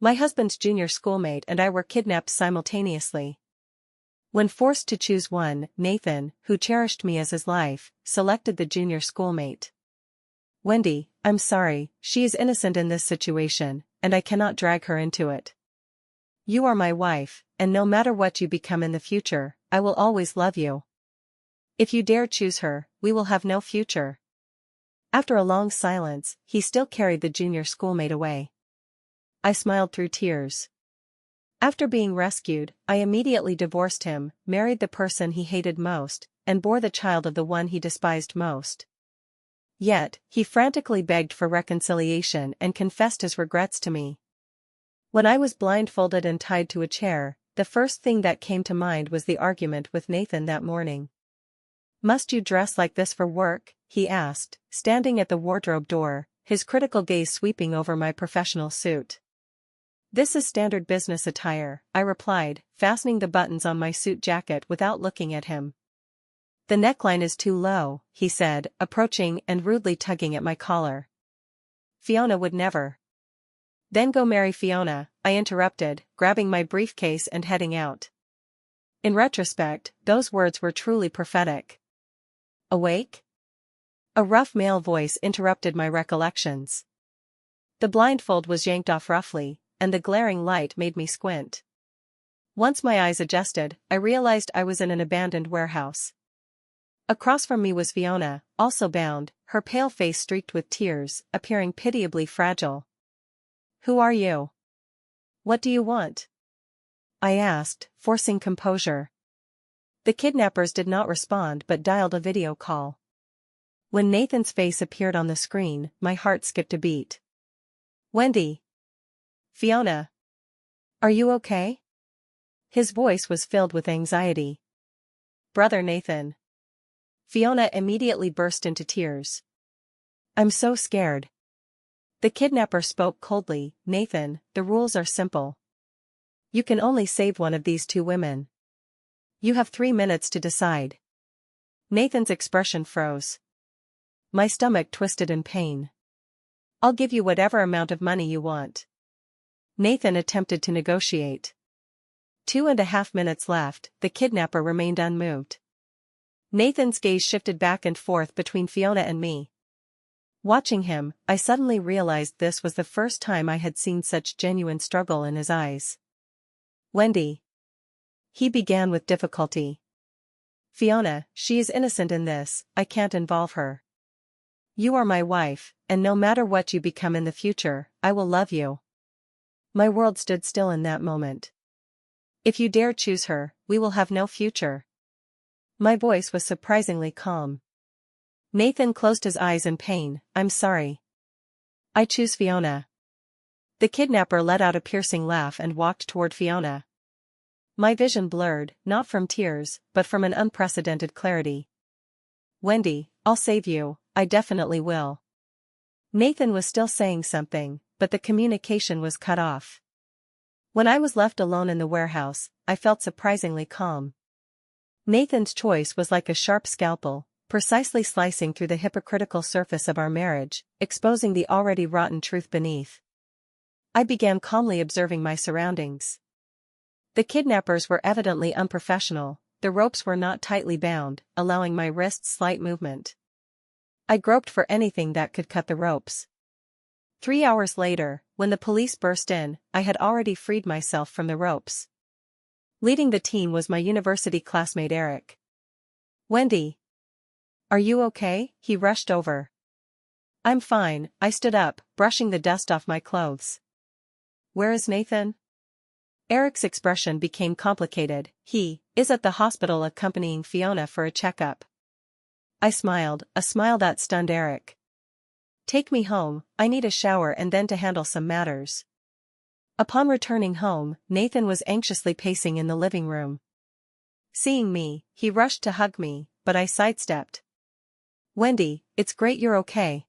My husband's junior schoolmate and I were kidnapped simultaneously. When forced to choose one, Nathan, who cherished me as his life, selected the junior schoolmate. Wendy, I'm sorry, she is innocent in this situation, and I cannot drag her into it. You are my wife, and no matter what you become in the future, I will always love you. If you dare choose her, we will have no future. After a long silence, he still carried the junior schoolmate away. I smiled through tears. After being rescued, I immediately divorced him, married the person he hated most, and bore the child of the one he despised most. Yet, he frantically begged for reconciliation and confessed his regrets to me. When I was blindfolded and tied to a chair, the first thing that came to mind was the argument with Nathan that morning. "Must you dress like this for work?" he asked, standing at the wardrobe door, his critical gaze sweeping over my professional suit. "This is standard business attire," I replied, fastening the buttons on my suit jacket without looking at him. "The neckline is too low," he said, approaching and rudely tugging at my collar. "Fiona would never." "Then go marry Fiona," I interrupted, grabbing my briefcase and heading out. In retrospect, those words were truly prophetic. "Awake?" A rough male voice interrupted my recollections. The blindfold was yanked off roughly, and the glaring light made me squint. Once my eyes adjusted, I realized I was in an abandoned warehouse. Across from me was Fiona, also bound, her pale face streaked with tears, appearing pitiably fragile. "Who are you? What do you want?" I asked, forcing composure. The kidnappers did not respond but dialed a video call. When Nathan's face appeared on the screen, my heart skipped a beat. "Wendy. Fiona. Are you okay?" His voice was filled with anxiety. "Brother Nathan." Fiona immediately burst into tears. "I'm so scared." The kidnapper spoke coldly. "Nathan, the rules are simple. You can only save one of these two women. You have 3 minutes to decide." Nathan's expression froze. My stomach twisted in pain. "I'll give you whatever amount of money you want." Nathan attempted to negotiate. 2.5 minutes left, the kidnapper remained unmoved. Nathan's gaze shifted back and forth between Fiona and me. Watching him, I suddenly realized this was the first time I had seen such genuine struggle in his eyes. "Wendy." He began with difficulty. "Fiona, she is innocent in this, I can't involve her. You are my wife, and no matter what you become in the future, I will love you." My world stood still in that moment. "If you dare choose her, we will have no future." My voice was surprisingly calm. Nathan closed his eyes in pain. "I'm sorry. I choose Fiona." The kidnapper let out a piercing laugh and walked toward Fiona. My vision blurred, not from tears, but from an unprecedented clarity. "Wendy, I'll save you, I definitely will." Nathan was still saying something, but the communication was cut off. When I was left alone in the warehouse, I felt surprisingly calm. Nathan's choice was like a sharp scalpel, precisely slicing through the hypocritical surface of our marriage, exposing the already rotten truth beneath. I began calmly observing my surroundings. The kidnappers were evidently unprofessional, the ropes were not tightly bound, allowing my wrists slight movement. I groped for anything that could cut the ropes. 3 hours later, when the police burst in, I had already freed myself from the ropes. Leading the team was my university classmate Eric. "Wendy. Are you okay?" He rushed over. "I'm fine," I stood up, brushing the dust off my clothes. "Where is Nathan?" Eric's expression became complicated. "He is at the hospital accompanying Fiona for a checkup." I smiled, a smile that stunned Eric. "Take me home, I need a shower and then to handle some matters." Upon returning home, Nathan was anxiously pacing in the living room. Seeing me, he rushed to hug me, but I sidestepped. "Wendy, it's great you're okay.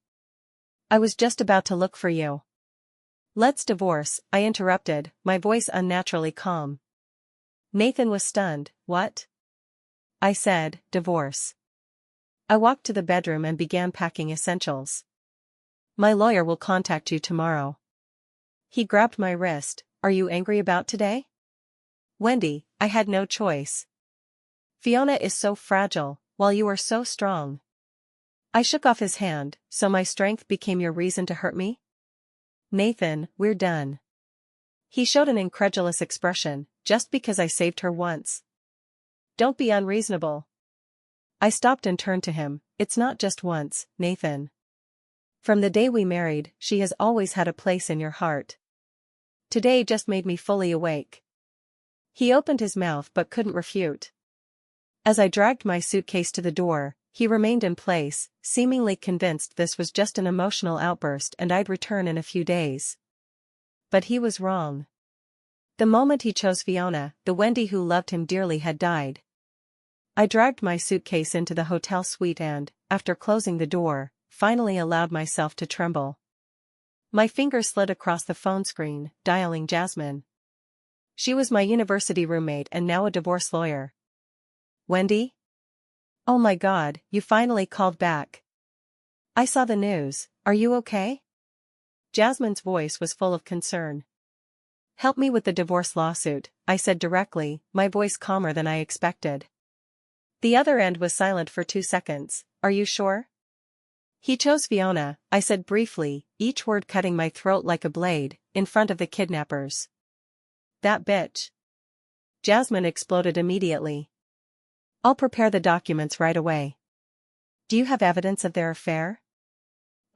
I was just about to look for you." "Let's divorce," I interrupted, my voice unnaturally calm. Nathan was stunned. "What?" I said, "Divorce." I walked to the bedroom and began packing essentials. "My lawyer will contact you tomorrow." He grabbed my wrist. Are you angry about today? Wendy, I had no choice. Fiona is so fragile, while you are so strong. I shook off his hand. So my strength became your reason to hurt me? Nathan, we're done. He showed an incredulous expression. Just because I saved her once. Don't be unreasonable. I stopped and turned to him. It's not just once, Nathan. From the day we married, she has always had a place in your heart. Today just made me fully awake. He opened his mouth but couldn't refute. As I dragged my suitcase to the door, he remained in place, seemingly convinced this was just an emotional outburst and I'd return in a few days. But he was wrong. The moment he chose Fiona, the Wendy who loved him dearly had died. I dragged my suitcase into the hotel suite and, after closing the door, finally allowed myself to tremble. My fingers slid across the phone screen, dialing Jasmine. She was my university roommate and now a divorce lawyer. Wendy? Oh my God, you finally called back. I saw the news. Are you okay? Jasmine's voice was full of concern. Help me with the divorce lawsuit, I said directly, my voice calmer than I expected. The other end was silent for 2 seconds. Are you sure? He chose Fiona, I said briefly, each word cutting my throat like a blade, in front of the kidnappers. That bitch. Jasmine exploded immediately. I'll prepare the documents right away. Do you have evidence of their affair?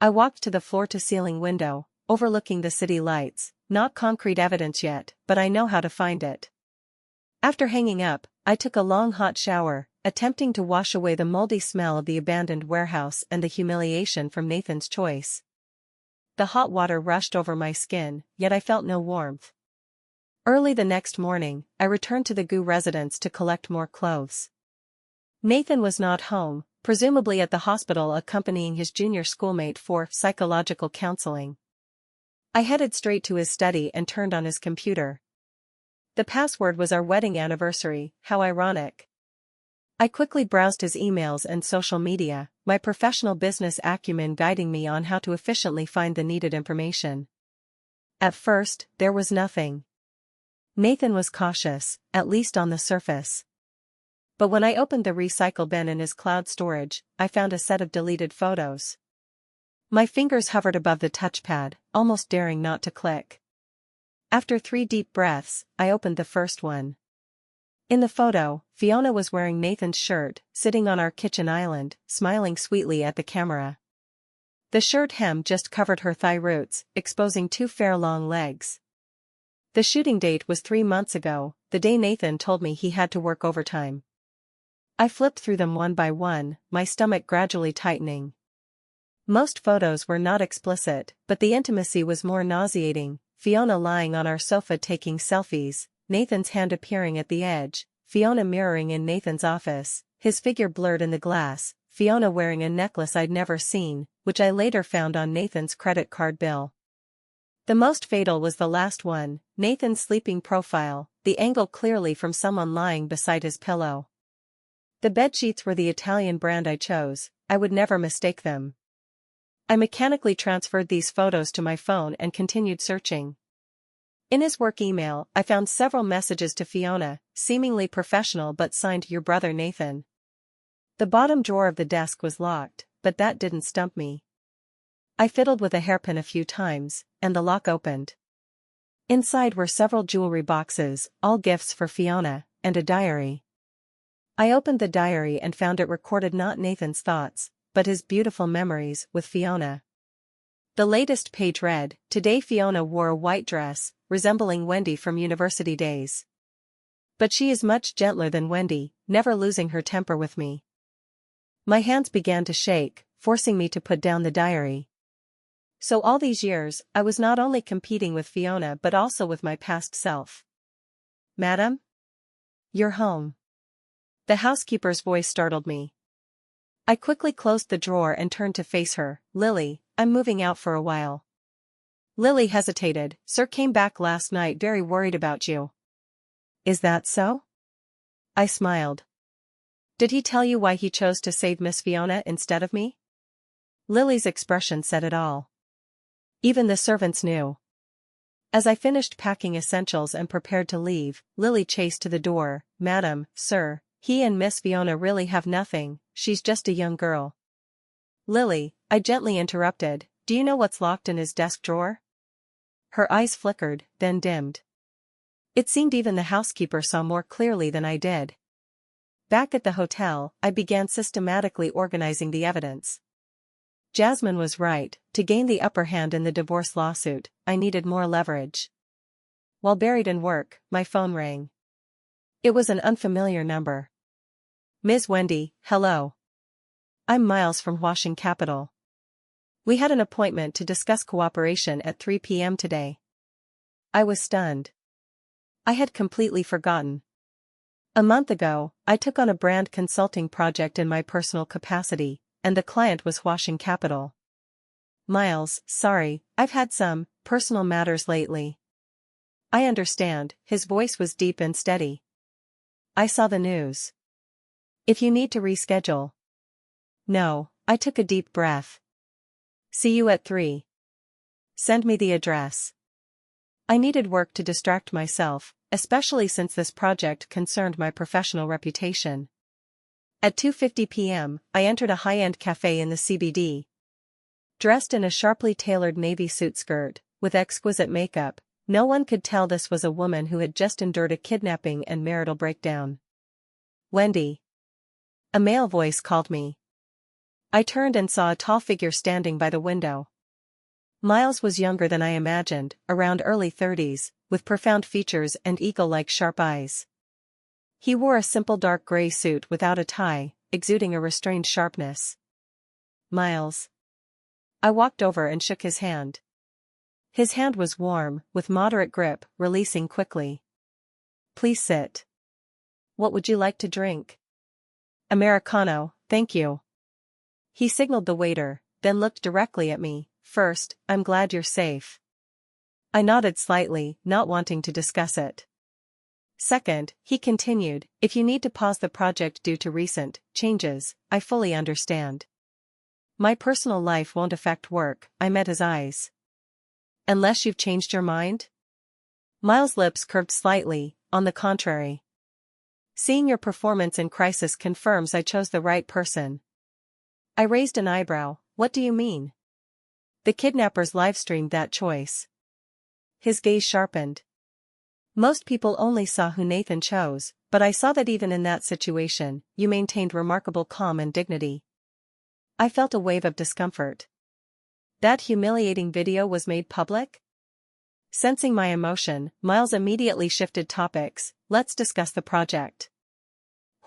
I walked to the floor-to-ceiling window, overlooking the city lights, not concrete evidence yet, but I know how to find it. After hanging up, I took a long hot shower, attempting to wash away the moldy smell of the abandoned warehouse and the humiliation from Nathan's choice. The hot water rushed over my skin, yet I felt no warmth. Early the next morning, I returned to the Gu residence to collect more clothes. Nathan was not home, presumably at the hospital accompanying his junior schoolmate for psychological counseling. I headed straight to his study and turned on his computer. The password was our wedding anniversary, how ironic. I quickly browsed his emails and social media, my professional business acumen guiding me on how to efficiently find the needed information. At first, there was nothing. Nathan was cautious, at least on the surface. But when I opened the recycle bin in his cloud storage, I found a set of deleted photos. My fingers hovered above the touchpad, almost daring not to click. After 3 deep breaths, I opened the first one. In the photo, Fiona was wearing Nathan's shirt, sitting on our kitchen island, smiling sweetly at the camera. The shirt hem just covered her thigh roots, exposing 2 fair long legs. The shooting date was 3 months ago, the day Nathan told me he had to work overtime. I flipped through them one by one, my stomach gradually tightening. Most photos were not explicit, but the intimacy was more nauseating. Fiona lying on our sofa taking selfies, Nathan's hand appearing at the edge, Fiona mirroring in Nathan's office, his figure blurred in the glass, Fiona wearing a necklace I'd never seen, which I later found on Nathan's credit card bill. The most fatal was the last one, Nathan's sleeping profile, the angle clearly from someone lying beside his pillow. The bedsheets were the Italian brand I chose, I would never mistake them. I mechanically transferred these photos to my phone and continued searching. In his work email, I found several messages to Fiona, seemingly professional but signed "Your brother Nathan." The bottom drawer of the desk was locked, but that didn't stump me. I fiddled with a hairpin a few times, and the lock opened. Inside were several jewelry boxes, all gifts for Fiona, and a diary. I opened the diary and found it recorded not Nathan's thoughts, but his beautiful memories with Fiona. The latest page read, "Today Fiona wore a white dress, resembling Wendy from university days. But she is much gentler than Wendy, never losing her temper with me." My hands began to shake, forcing me to put down the diary. So all these years, I was not only competing with Fiona but also with my past self. "Madam? You're home." The housekeeper's voice startled me. I quickly closed the drawer and turned to face her. "Lily, I'm moving out for a while." Lily hesitated. "Sir came back last night very worried about you." "Is that so?" I smiled. "Did he tell you why he chose to save Miss Fiona instead of me?" Lily's expression said it all. Even the servants knew. As I finished packing essentials and prepared to leave, Lily chased to the door. "Madam, sir, he and Miss Fiona really have nothing, she's just a young girl." "Lily," I gently interrupted, "do you know what's locked in his desk drawer?" Her eyes flickered, then dimmed. It seemed even the housekeeper saw more clearly than I did. Back at the hotel, I began systematically organizing the evidence. Jasmine was right, to gain the upper hand in the divorce lawsuit, I needed more leverage. While buried in work, my phone rang. It was an unfamiliar number. "Ms. Wendy, hello. I'm Miles from Washington Capital. We had an appointment to discuss cooperation at 3 p.m. today." I was stunned. I had completely forgotten. A month ago, I took on a brand consulting project in my personal capacity, and the client was Washington Capital. "Miles, sorry, I've had some personal matters lately." "I understand," his voice was deep and steady. "I saw the news. If you need to reschedule." "No," I took a deep breath. "See you at 3. Send me the address." I needed work to distract myself, especially since this project concerned my professional reputation. At 2:50 p.m., I entered a high-end cafe in the CBD. Dressed in a sharply tailored navy suit skirt, with exquisite makeup, no one could tell this was a woman who had just endured a kidnapping and marital breakdown. "Wendy." A male voice called me. I turned and saw a tall figure standing by the window. Miles was younger than I imagined, around early 30s, with profound features and eagle-like sharp eyes. He wore a simple dark gray suit without a tie, exuding a restrained sharpness. "Miles." I walked over and shook his hand. His hand was warm, with moderate grip, releasing quickly. "Please sit. What would you like to drink?" "Americano, thank you." He signaled the waiter, then looked directly at me. "First, I'm glad you're safe." I nodded slightly, not wanting to discuss it. "Second," he continued, "if you need to pause the project due to recent changes, I fully understand. My personal life won't affect work." I met his eyes. "Unless you've changed your mind?" Miles' lips curved slightly, "On the contrary. Seeing your performance in crisis confirms I chose the right person." I raised an eyebrow. "What do you mean?" "The kidnappers live-streamed that choice." His gaze sharpened. "Most people only saw who Nathan chose, but I saw that even in that situation, you maintained remarkable calm and dignity." I felt a wave of discomfort. "That humiliating video was made public?" Sensing my emotion, Miles immediately shifted topics. "Let's discuss the project.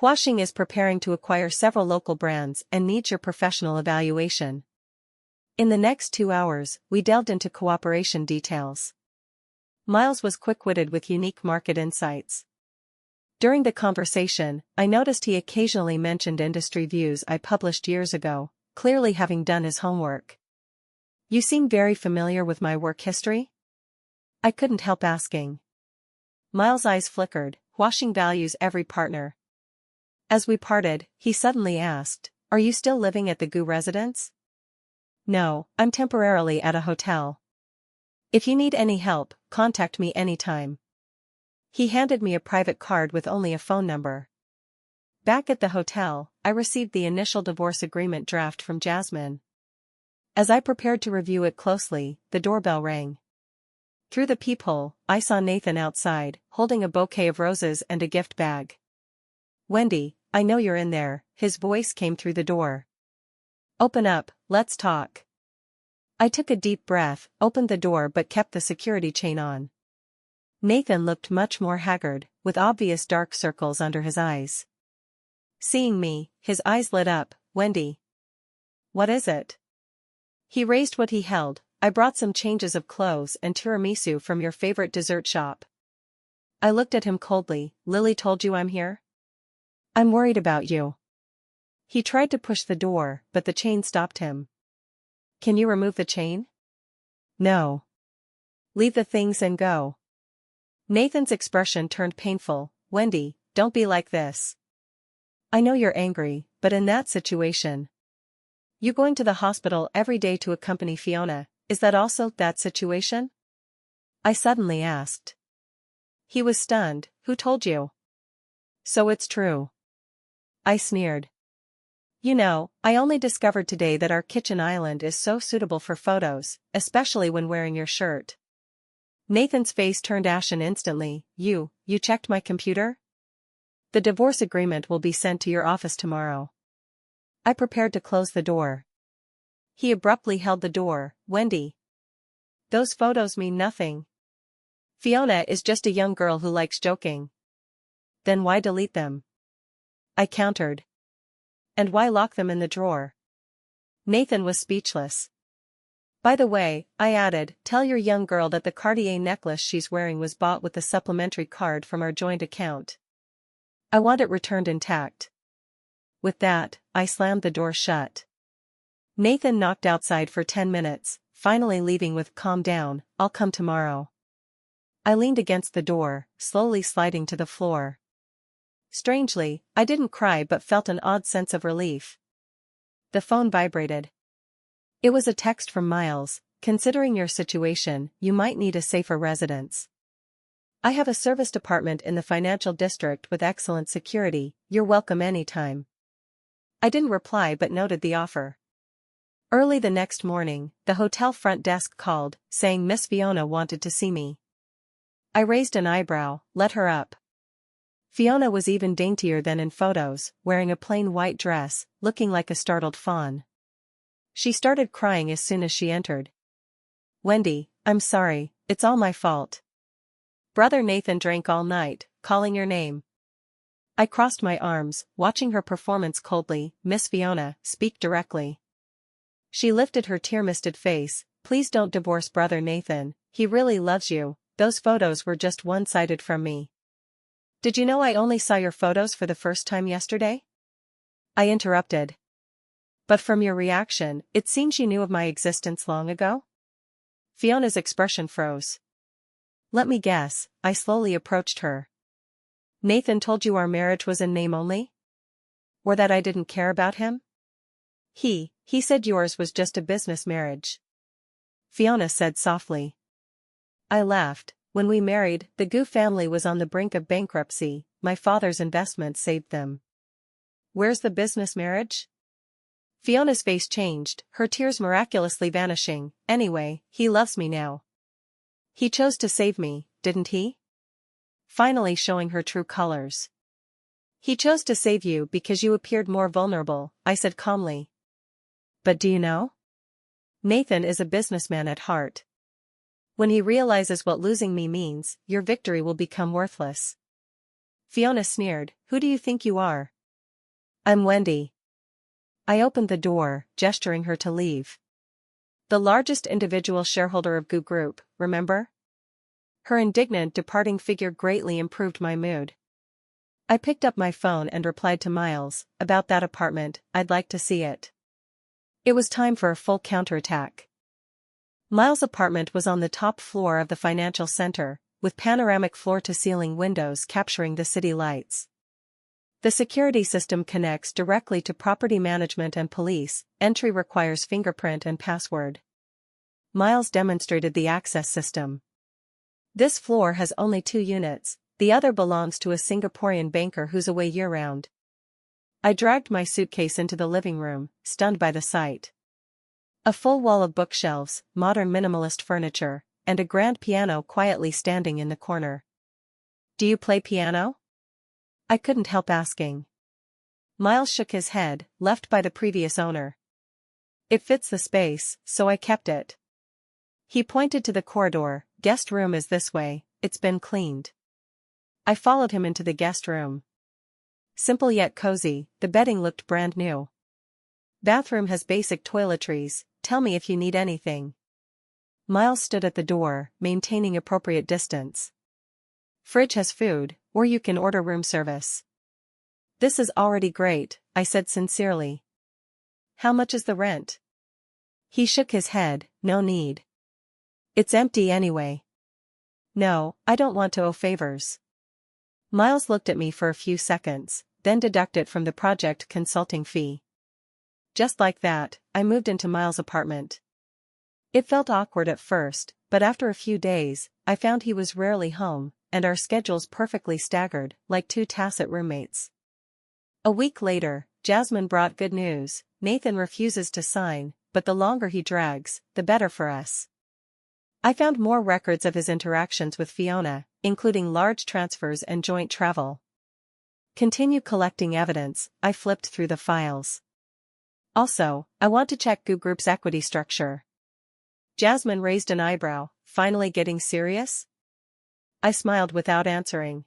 Washing is preparing to acquire several local brands and needs your professional evaluation." In the next 2 hours, we delved into cooperation details. Miles was quick-witted with unique market insights. During the conversation, I noticed he occasionally mentioned industry views I published years ago, clearly having done his homework. "You seem very familiar with my work history?" I couldn't help asking. Miles' eyes flickered. "Washing values every partner." As we parted, he suddenly asked, "Are you still living at the Gu residence?" "No, I'm temporarily at a hotel. If you need any help, contact me anytime." He handed me a private card with only a phone number. Back at the hotel, I received the initial divorce agreement draft from Jasmine. As I prepared to review it closely, the doorbell rang. Through the peephole, I saw Nathan outside, holding a bouquet of roses and a gift bag. "Wendy, I know you're in there," his voice came through the door. "Open up, let's talk." I took a deep breath, opened the door but kept the security chain on. Nathan looked much more haggard, with obvious dark circles under his eyes. Seeing me, his eyes lit up. "Wendy. What is it?" He raised what he held. "I brought some changes of clothes and tiramisu from your favorite dessert shop." I looked at him coldly. "Lily told you I'm here?" "I'm worried about you." He tried to push the door, but the chain stopped him. "Can you remove the chain?" "No." "Leave the things and go." Nathan's expression turned painful. "Wendy, don't be like this. I know you're angry, but in that situation. You going to the hospital every day to accompany Fiona, is that also that situation?" I suddenly asked. He was stunned. Who told you? So it's true. I sneered. You know, I only discovered today that our kitchen island is so suitable for photos, especially when wearing your shirt. Nathan's face turned ashen instantly. You checked my computer? The divorce agreement will be sent to your office tomorrow. I prepared to close the door. He abruptly held the door. Wendy. Those photos mean nothing. Fiona is just a young girl who likes joking. Then why delete them? I countered. And why lock them in the drawer? Nathan was speechless. By the way, I added, tell your young girl that the Cartier necklace she's wearing was bought with the supplementary card from our joint account. I want it returned intact. With that, I slammed the door shut. Nathan knocked outside for 10 minutes, finally leaving with calm down, I'll come tomorrow. I leaned against the door, slowly sliding to the floor. Strangely, I didn't cry but felt an odd sense of relief. The phone vibrated. It was a text from Miles. Considering your situation, you might need a safer residence. I have a serviced apartment in the financial district with excellent security, you're welcome anytime. I didn't reply but noted the offer. Early the next morning, the hotel front desk called, saying Miss Fiona wanted to see me. I raised an eyebrow, let her up. Fiona was even daintier than in photos, wearing a plain white dress, looking like a startled fawn. She started crying as soon as she entered. Wendy, I'm sorry, it's all my fault. Brother Nathan drank all night, calling your name. I crossed my arms, watching her performance coldly. Miss Fiona, speak directly. She lifted her tear-misted face. Please don't divorce Brother Nathan, he really loves you, those photos were just one-sided from me. Did you know I only saw your photos for the first time yesterday? I interrupted. But from your reaction, it seems you knew of my existence long ago? Fiona's expression froze. Let me guess, I slowly approached her. Nathan told you our marriage was in name only? Or that I didn't care about him? He said yours was just a business marriage. Fiona said softly. I laughed. When we married, the Gu family was on the brink of bankruptcy, my father's investment saved them. Where's the business marriage? Fiona's face changed, her tears miraculously vanishing. Anyway, he loves me now. He chose to save me, didn't he? Finally showing her true colors. He chose to save you because you appeared more vulnerable, I said calmly. But do you know? Nathan is a businessman at heart. When he realizes what losing me means, your victory will become worthless. Fiona sneered, who do you think you are? I'm Wendy. I opened the door, gesturing her to leave. The largest individual shareholder of Gu Group, remember? Her indignant departing figure greatly improved my mood. I picked up my phone and replied to Miles, about that apartment, I'd like to see it. It was time for a full counterattack. Miles' apartment was on the top floor of the financial center, with panoramic floor-to-ceiling windows capturing the city lights. The security system connects directly to property management and police, entry requires fingerprint and password. Miles demonstrated the access system. This floor has only 2 units, the other belongs to a Singaporean banker who's away year-round. I dragged my suitcase into the living room, stunned by the sight. A full wall of bookshelves, modern minimalist furniture, and a grand piano quietly standing in the corner. Do you play piano? I couldn't help asking. Miles shook his head, left by the previous owner. It fits the space, so I kept it. He pointed to the corridor, guest room is this way, it's been cleaned. I followed him into the guest room. Simple yet cozy, the bedding looked brand new. Bathroom has basic toiletries, tell me if you need anything. Miles stood at the door, maintaining appropriate distance. Fridge has food, or you can order room service. This is already great, I said sincerely. How much is the rent? He shook his head, no need. It's empty anyway. No, I don't want to owe favors. Miles looked at me for a few seconds, then deducted from the project consulting fee. Just like that, I moved into Miles' apartment. It felt awkward at first, but after a few days, I found he was rarely home, and our schedules perfectly staggered, like two tacit roommates. A week later, Jasmine brought good news. Nathan refuses to sign, but the longer he drags, the better for us. I found more records of his interactions with Fiona, including large transfers and joint travel. Continue collecting evidence. I flipped through the files. Also, I want to check Goo Group's equity structure. Jasmine raised an eyebrow, finally getting serious? I smiled without answering.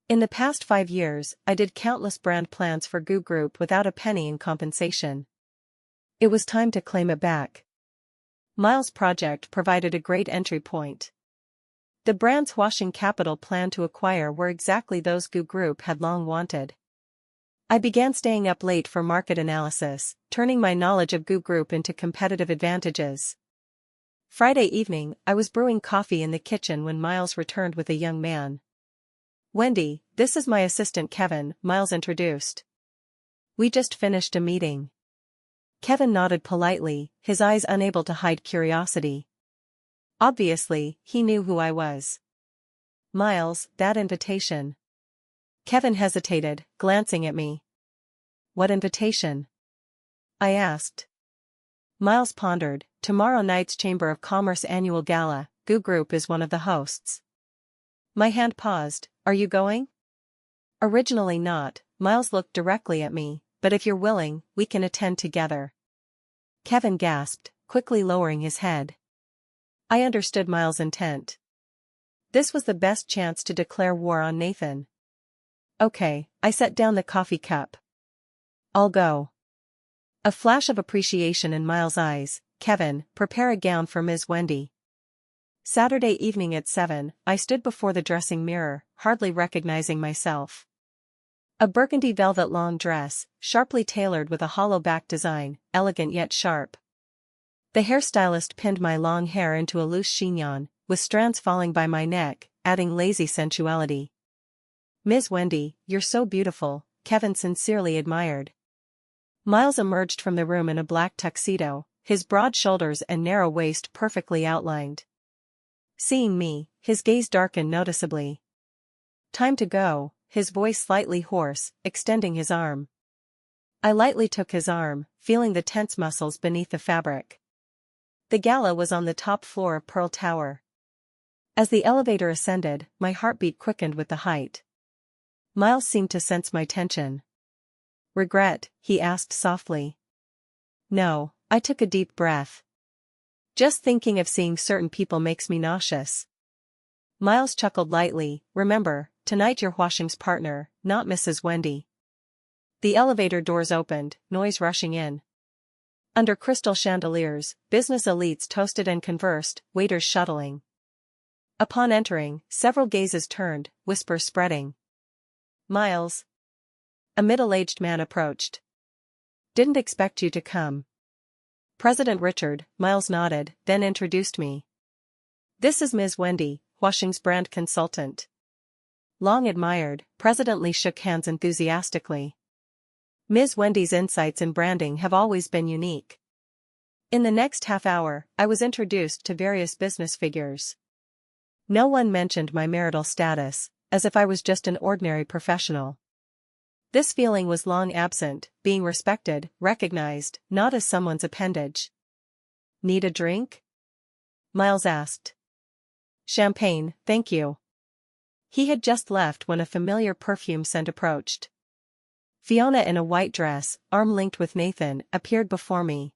In the past 5 years, I did countless brand plans for Goo Group without a penny in compensation. It was time to claim it back. Miles' project provided a great entry point. The brand's washing capital planned to acquire were exactly those Goo Group had long wanted. I began staying up late for market analysis, turning my knowledge of Goo Group into competitive advantages. Friday evening, I was brewing coffee in the kitchen when Miles returned with a young man. "Wendy, this is my assistant Kevin," Miles introduced. "We just finished a meeting." Kevin nodded politely, his eyes unable to hide curiosity. Obviously, he knew who I was. "Miles, that invitation." Kevin hesitated, glancing at me. "What invitation?" I asked. Miles pondered. "Tomorrow night's Chamber of Commerce annual gala. Goo Group is one of the hosts." My hand paused. "Are you going?" "Originally not," Miles looked directly at me, "but if you're willing, we can attend together." Kevin gasped, quickly lowering his head. I understood Miles' intent. This was the best chance to declare war on Nathan. "Okay," I set down the coffee cup. "I'll go." A flash of appreciation in Miles' eyes. "Kevin, prepare a gown for Ms. Wendy." Saturday evening at 7, I stood before the dressing mirror, hardly recognizing myself. A burgundy velvet long dress, sharply tailored with a hollow back design, elegant yet sharp. The hairstylist pinned my long hair into a loose chignon, with strands falling by my neck, adding lazy sensuality. "Ms. Wendy, you're so beautiful," Kevin sincerely admired. Miles emerged from the room in a black tuxedo, his broad shoulders and narrow waist perfectly outlined. Seeing me, his gaze darkened noticeably. "Time to go," his voice slightly hoarse, extending his arm. I lightly took his arm, feeling the tense muscles beneath the fabric. The gala was on the top floor of Pearl Tower. As the elevator ascended, my heartbeat quickened with the height. Miles seemed to sense my tension. "Regret?" he asked softly. "No," I took a deep breath. "Just thinking of seeing certain people makes me nauseous." Miles chuckled lightly. "Remember, tonight you're Washing's partner, not Mrs. Wendy." The elevator doors opened, noise rushing in. Under crystal chandeliers, business elites toasted and conversed, waiters shuttling. Upon entering, several gazes turned, whispers spreading. "Miles." A middle-aged man approached. "Didn't expect you to come." "President Richard," Miles nodded, then introduced me. "This is Ms. Wendy, Washing's brand consultant." Long admired, President Lee shook hands enthusiastically. Ms. Wendy's insights in branding have always been unique. In the next half hour, I was introduced to various business figures. No one mentioned my marital status, as if I was just an ordinary professional. This feeling was long absent, being respected, recognized, not as someone's appendage. "Need a drink?" Miles asked. "Champagne, thank you." He had just left when a familiar perfume scent approached. Fiona in a white dress, arm-linked with Nathan, appeared before me.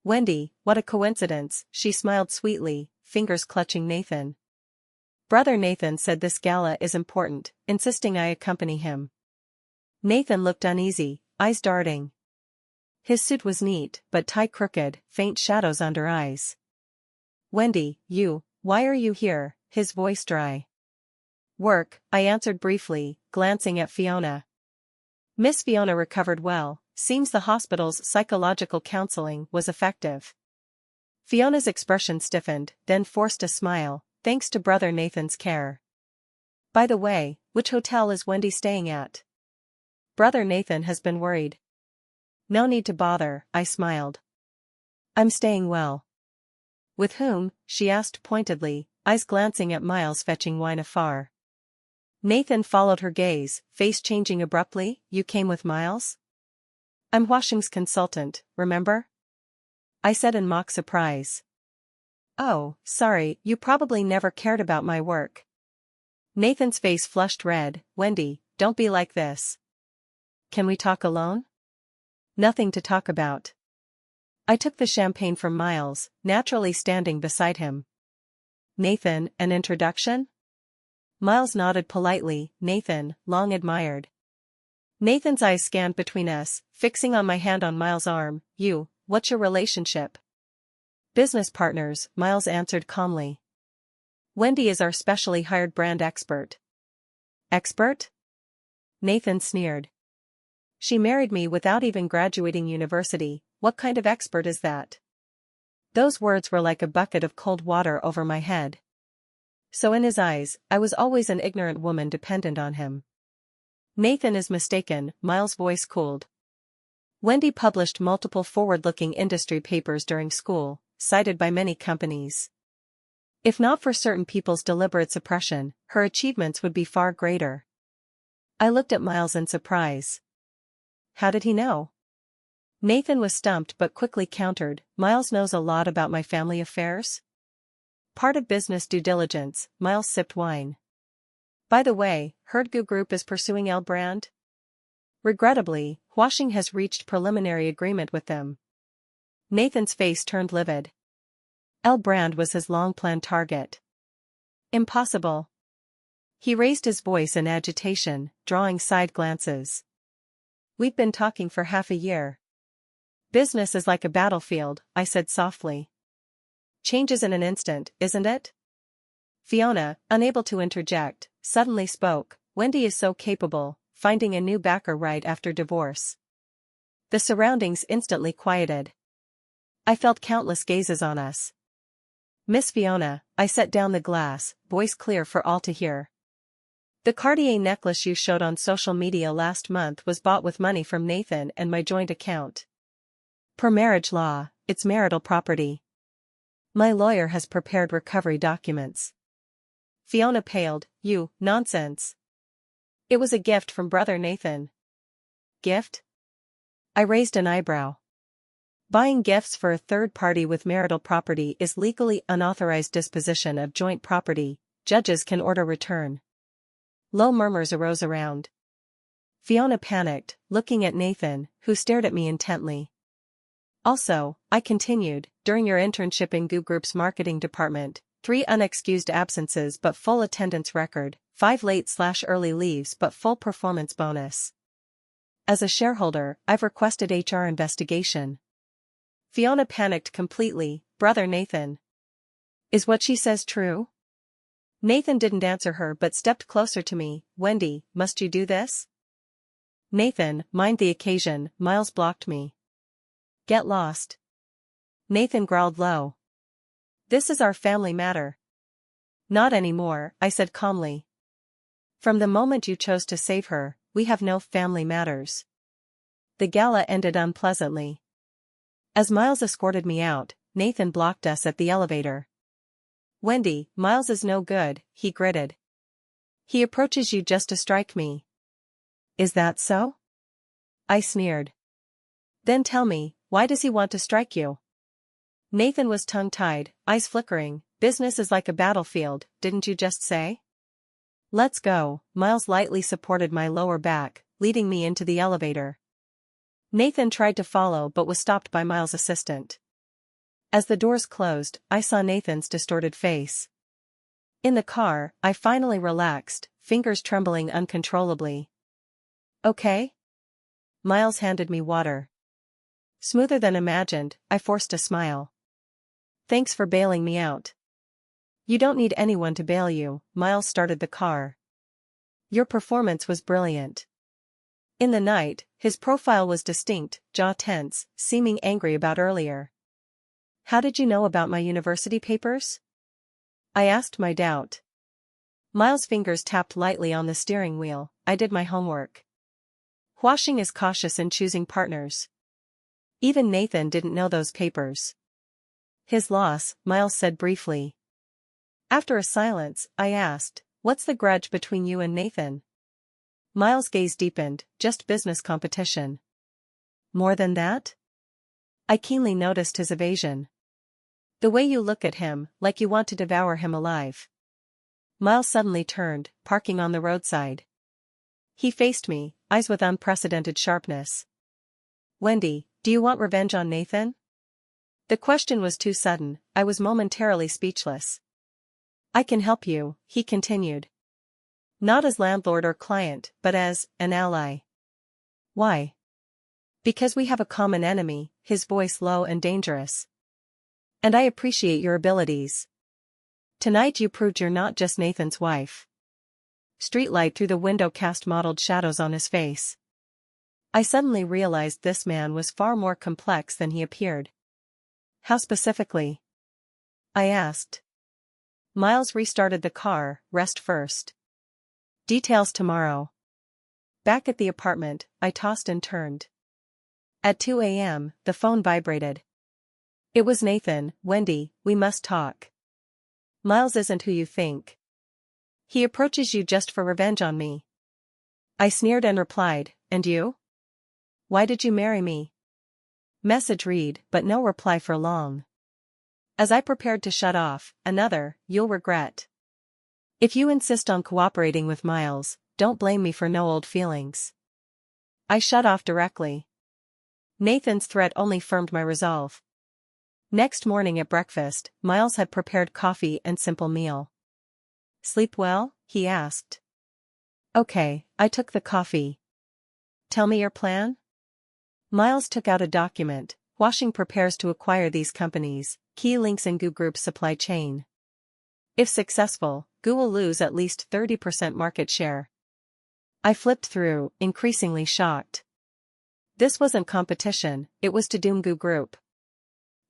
"Wendy, what a coincidence," she smiled sweetly, fingers clutching Nathan. "Brother Nathan said this gala is important, insisting I accompany him." Nathan looked uneasy, eyes darting. His suit was neat, but tie crooked, faint shadows under eyes. "Wendy, why are you here?" His voice dry. "Work," I answered briefly, glancing at Fiona. Miss Fiona recovered well, seems the hospital's psychological counseling was effective. Fiona's expression stiffened, then forced a smile, thanks to Brother Nathan's care. "By the way, which hotel is Wendy staying at?" "Brother Nathan has been worried." "No need to bother," I smiled. "I'm staying well." "With whom?" she asked pointedly, eyes glancing at Miles fetching wine afar. Nathan followed her gaze, face changing abruptly. You came with Miles? I'm Huashing's consultant, remember? I said in mock surprise. Oh, sorry, you probably never cared about my work. Nathan's face flushed red. Wendy, don't be like this. Can we talk alone? Nothing to talk about. I took the champagne from Miles, naturally standing beside him. Nathan, an introduction? Miles nodded politely. Nathan, long admired. Nathan's eyes scanned between us, fixing on my hand on Miles' arm. What's your relationship? Business partners, Miles answered calmly. Wendy is our specially hired brand expert. Expert? Nathan sneered. She married me without even graduating university. What kind of expert is that? Those words were like a bucket of cold water over my head. So in his eyes, I was always an ignorant woman dependent on him. Nathan is mistaken, Miles' voice cooled. Wendy published multiple forward-looking industry papers during school, cited by many companies. If not for certain people's deliberate suppression, her achievements would be far greater. I looked at Miles in surprise. How did he know? Nathan was stumped but quickly countered. Miles knows a lot about my family affairs. Part of business due diligence. Miles sipped wine. By the way, heard Gu Group is pursuing L brand? Regrettably, Huashing has reached preliminary agreement with them. Nathan's face turned livid. L brand was his long-planned target. Impossible. He raised his voice in agitation, drawing side glances. We've been talking for half a year. Business is like a battlefield, I said softly. Changes in an instant, isn't it? Fiona, unable to interject, suddenly spoke. Wendy is so capable, finding a new backer right after divorce. The surroundings instantly quieted. I felt countless gazes on us. Miss Fiona, I set down the glass, voice clear for all to hear. The Cartier necklace you showed on social media last month was bought with money from Nathan and my joint account. Per marriage law, it's marital property. My lawyer has prepared recovery documents. Fiona paled. Nonsense. It was a gift from brother Nathan. Gift? I raised an eyebrow. Buying gifts for a third party with marital property is legally unauthorized disposition of joint property. Judges can order return. Low murmurs arose around. Fiona panicked, looking at Nathan, who stared at me intently. Also, I continued, during your internship in Gu Group's marketing department, 3 unexcused absences but full attendance record, 5 late/early leaves but full performance bonus. As a shareholder, I've requested HR investigation. Fiona panicked completely. Brother Nathan. Is what she says true? Nathan didn't answer her but stepped closer to me. Wendy, must you do this? Nathan, mind the occasion. Miles blocked me. Get lost. Nathan growled low. This is our family matter. Not anymore, I said calmly. From the moment you chose to save her, we have no family matters. The gala ended unpleasantly. As Miles escorted me out, Nathan blocked us at the elevator. Wendy, Miles is no good, he gritted. He approaches you just to strike me. Is that so? I sneered. Then tell me, why does he want to strike you? Nathan was tongue-tied, eyes flickering. Business is like a battlefield, didn't you just say? Let's go. Miles lightly supported my lower back, leading me into the elevator. Nathan tried to follow but was stopped by Miles' assistant. As the doors closed, I saw Nathan's distorted face. In the car, I finally relaxed, fingers trembling uncontrollably. Okay? Miles handed me water. Smoother than imagined, I forced a smile. Thanks for bailing me out. You don't need anyone to bail you. Miles started the car. Your performance was brilliant. In the night, his profile was distinct, jaw tense, seeming angry about earlier. How did you know about my university papers? I asked my doubt. Miles' fingers tapped lightly on the steering wheel. I did my homework. Huashing is cautious in choosing partners. Even Nathan didn't know those papers. His loss, Miles said briefly. After a silence, I asked, "What's the grudge between you and Nathan?" Miles' gaze deepened, "Just business competition." "More than that?" I keenly noticed his evasion. "The way you look at him, like you want to devour him alive." Miles suddenly turned, parking on the roadside. He faced me, eyes with unprecedented sharpness. "Wendy, do you want revenge on Nathan?" The question was too sudden, I was momentarily speechless. "I can help you," he continued. "Not as landlord or client, but as an ally." "Why?" "Because we have a common enemy," his voice low and dangerous. "And I appreciate your abilities. Tonight you proved you're not just Nathan's wife." Streetlight through the window cast mottled shadows on his face. I suddenly realized this man was far more complex than he appeared. "How specifically?" I asked. Miles restarted the car, "Rest first. Details tomorrow." Back at the apartment, I tossed and turned. At 2 a.m., the phone vibrated. It was Nathan. "Wendy, we must talk. Miles isn't who you think. He approaches you just for revenge on me." I sneered and replied, "And you? Why did you marry me?" Message read, but no reply for long. As I prepared to shut off, another, "You'll regret. If you insist on cooperating with Miles, don't blame me for no old feelings." I shut off directly. Nathan's threat only firmed my resolve. Next morning at breakfast, Miles had prepared coffee and simple meal. "Sleep well?" he asked. "Okay," I took the coffee. "Tell me your plan?" Miles took out a document. "Washing prepares to acquire these companies, key links in GU Group's supply chain. If successful, GU will lose at least 30% market share." I flipped through, increasingly shocked. This wasn't competition, it was to doom GU Group.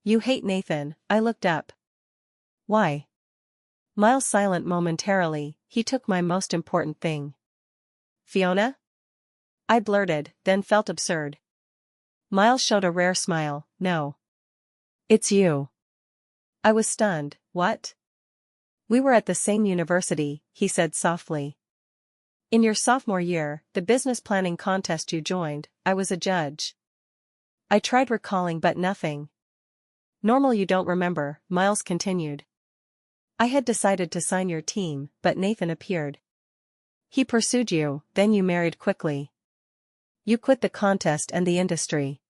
"You hate Nathan," I looked up. "Why?" Miles silent momentarily, "He took my most important thing." "Fiona?" I blurted, then felt absurd. Miles showed a rare smile, "No. It's you." I was stunned. "What?" "We were at the same university," he said softly. "In your sophomore year, the business planning contest you joined, I was a judge." I tried recalling but nothing. "Normal you don't remember," Miles continued. "I had decided to sign your team, but Nathan appeared. He pursued you, then you married quickly. You quit the contest and the industry."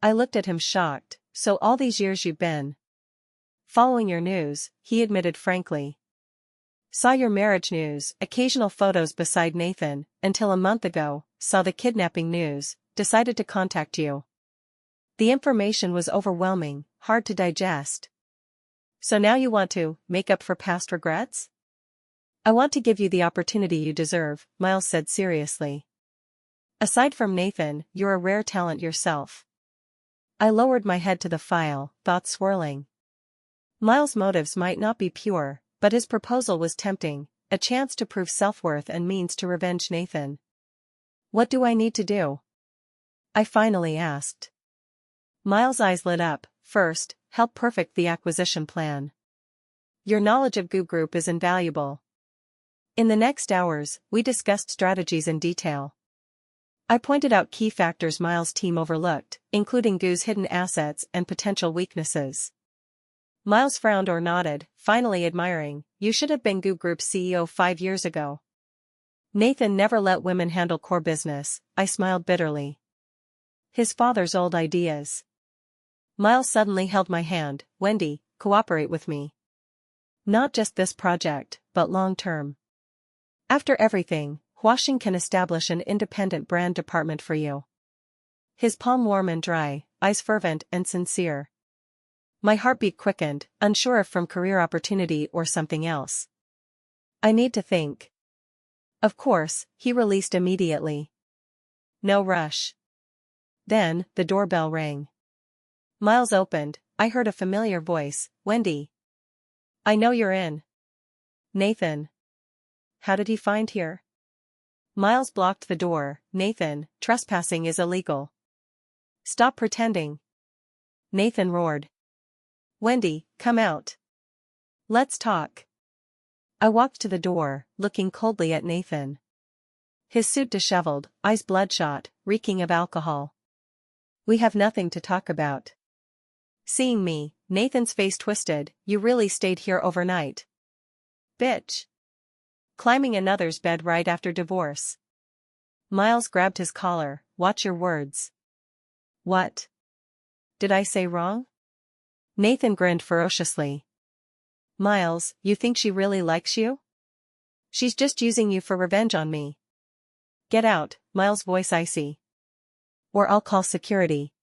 I looked at him shocked. "So all these years you've been following your news," he admitted frankly. "Saw your marriage news, occasional photos beside Nathan, until a month ago, saw the kidnapping news, decided to contact you. The information was overwhelming, hard to digest. So now you want to make up for past regrets?" "I want to give you the opportunity you deserve," Miles said seriously. "Aside from Nathan, you're a rare talent yourself." I lowered my head to the file, thoughts swirling. Miles' motives might not be pure, but his proposal was tempting, a chance to prove self-worth and means to revenge Nathan. "What do I need to do?" I finally asked. Miles' eyes lit up. "First, help perfect the acquisition plan. Your knowledge of GU Group is invaluable." In the next hours, we discussed strategies in detail. I pointed out key factors Miles' team overlooked, including GU's hidden assets and potential weaknesses. Miles frowned or nodded, finally admiring, "You should have been GU Group's CEO 5 years ago." "Nathan never let women handle core business," I smiled bitterly. "His father's old ideas." Miles suddenly held my hand. "Wendy, cooperate with me. Not just this project, but long-term. After everything, Washing can establish an independent brand department for you." His palm warm and dry, eyes fervent and sincere. My heartbeat quickened, unsure if from career opportunity or something else. "I need to think." "Of course," he released immediately. "No rush." Then, the doorbell rang. Miles opened. I heard a familiar voice, "Wendy. I know you're in." "Nathan. How did he find here?" Miles blocked the door. "Nathan, trespassing is illegal. Stop pretending." Nathan roared. "Wendy, come out. Let's talk." I walked to the door, looking coldly at Nathan. His suit disheveled, eyes bloodshot, reeking of alcohol. We have nothing to talk about. Seeing me, Nathan's face twisted. You really stayed here overnight? Bitch. Climbing another's bed right after divorce. Miles grabbed his collar. Watch your words. What? Did I say wrong? Nathan grinned ferociously. Miles, you think she really likes you? She's just using you for revenge on me. Get out, Miles' voice icy. Or I'll call security.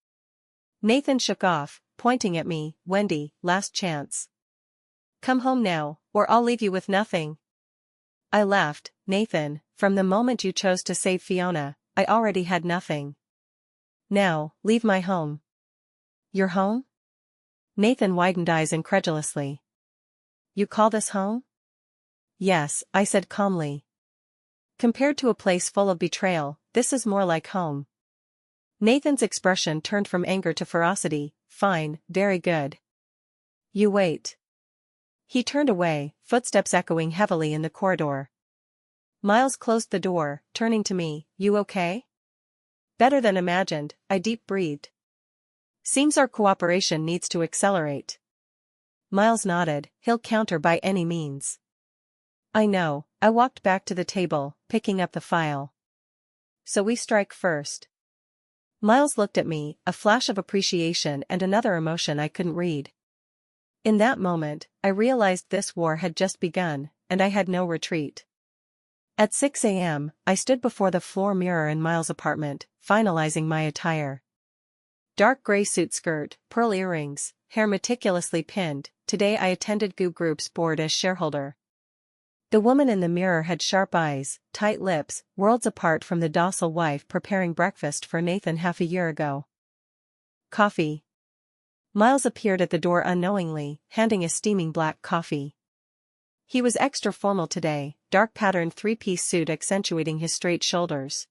Nathan shook off, pointing at me. Wendy, last chance. Come home now, or I'll leave you with nothing. I laughed. Nathan, from the moment you chose to save Fiona, I already had nothing. Now, leave my home. Your home? Nathan widened eyes incredulously. You call this home? Yes, I said calmly. Compared to a place full of betrayal, this is more like home. Nathan's expression turned from anger to ferocity. Fine, very good. You wait. He turned away, footsteps echoing heavily in the corridor. Miles closed the door, turning to me. You okay? Better than imagined, I deep-breathed. Seems our cooperation needs to accelerate. Miles nodded. He'll counter by any means. I know. I walked back to the table, picking up the file. So we strike first. Miles looked at me, a flash of appreciation and another emotion I couldn't read. In that moment, I realized this war had just begun, and I had no retreat. At 6 a.m., I stood before the floor mirror in Miles' apartment, finalizing my attire. Dark gray suit skirt, pearl earrings, hair meticulously pinned. Today I attended GU Group's board as shareholder. The woman in the mirror had sharp eyes, tight lips, worlds apart from the docile wife preparing breakfast for Nathan half a year ago. Coffee. Miles appeared at the door unknowingly, handing a steaming black coffee. He was extra formal today, dark patterned three-piece suit accentuating his straight shoulders.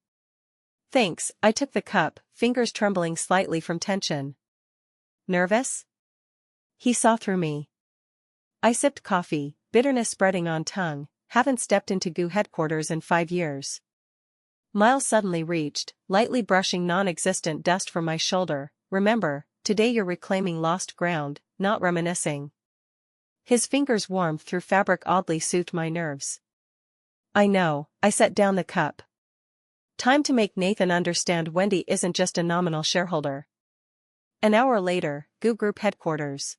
Thanks, I took the cup, fingers trembling slightly from tension. Nervous? He saw through me. I sipped coffee, bitterness spreading on tongue. Haven't stepped into GU headquarters in 5 years. Miles suddenly reached, lightly brushing non-existent dust from my shoulder. Remember, today you're reclaiming lost ground, not reminiscing. His fingers warmed through fabric oddly soothed my nerves. I know, I set down the cup. Time to make Nathan understand Wendy isn't just a nominal shareholder. An hour later, GU Group headquarters.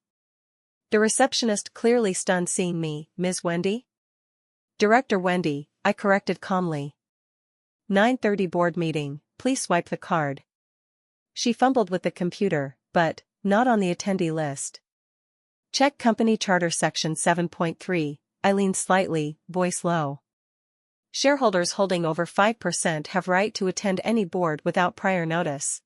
The receptionist clearly stunned seeing me. Ms. Wendy? Director Wendy, I corrected calmly. 9:30 board meeting, please swipe the card. She fumbled with the computer, but, not on the attendee list. Check company charter section 7.3, I leaned slightly, voice low. Shareholders holding over 5% have right to attend any board without prior notice.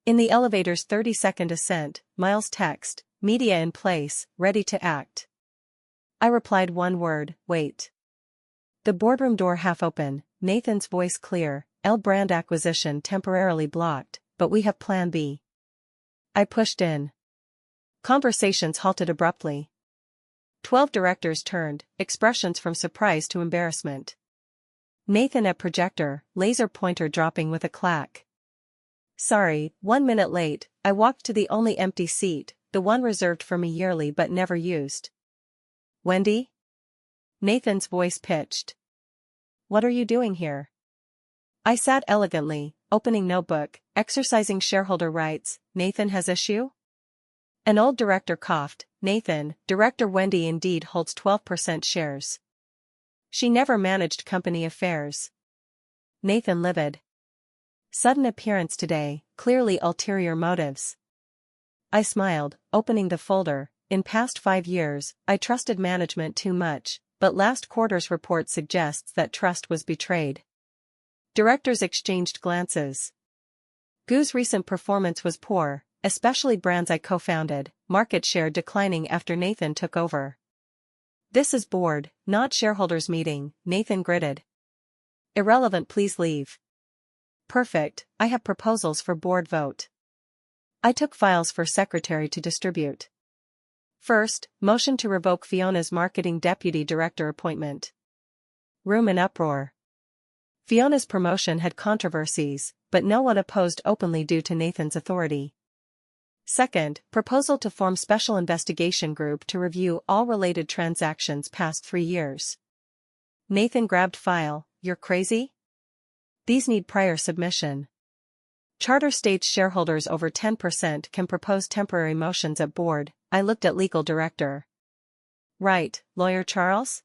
In the elevator's 30-second ascent, Miles text, media in place, ready to act. I replied one word, wait. The boardroom door half open, Nathan's voice clear, L brand acquisition temporarily blocked, but we have plan B. I pushed in. Conversations halted abruptly. 12 directors turned, expressions from surprise to embarrassment. Nathan at projector, laser pointer dropping with a clack. Sorry, 1 minute late, I walked to the only empty seat, the one reserved for me yearly but never used. Wendy? Nathan's voice pitched. What are you doing here? I sat elegantly, opening notebook, exercising shareholder rights. Nathan has issue? An old director coughed. Nathan, Director Wendy indeed holds 12% shares. She never managed company affairs. Nathan livid. Sudden appearance today, clearly ulterior motives. I smiled, opening the folder. In past 5 years, I trusted management too much, but last quarter's report suggests that trust was betrayed. Directors exchanged glances. GU's recent performance was poor, especially brands I co-founded, market share declining after Nathan took over. This is board, not shareholders meeting, Nathan gritted. Irrelevant, please leave. Perfect, I have proposals for board vote. I took files for secretary to distribute. First, motion to revoke Fiona's marketing deputy director appointment. Room in uproar. Fiona's promotion had controversies, but no one opposed openly due to Nathan's authority. Second, proposal to form special investigation group to review all related transactions past 3 years. Nathan grabbed file. You're crazy? These need prior submission. Charter states shareholders over 10% can propose temporary motions at board. I looked at legal director. Right, lawyer Charles?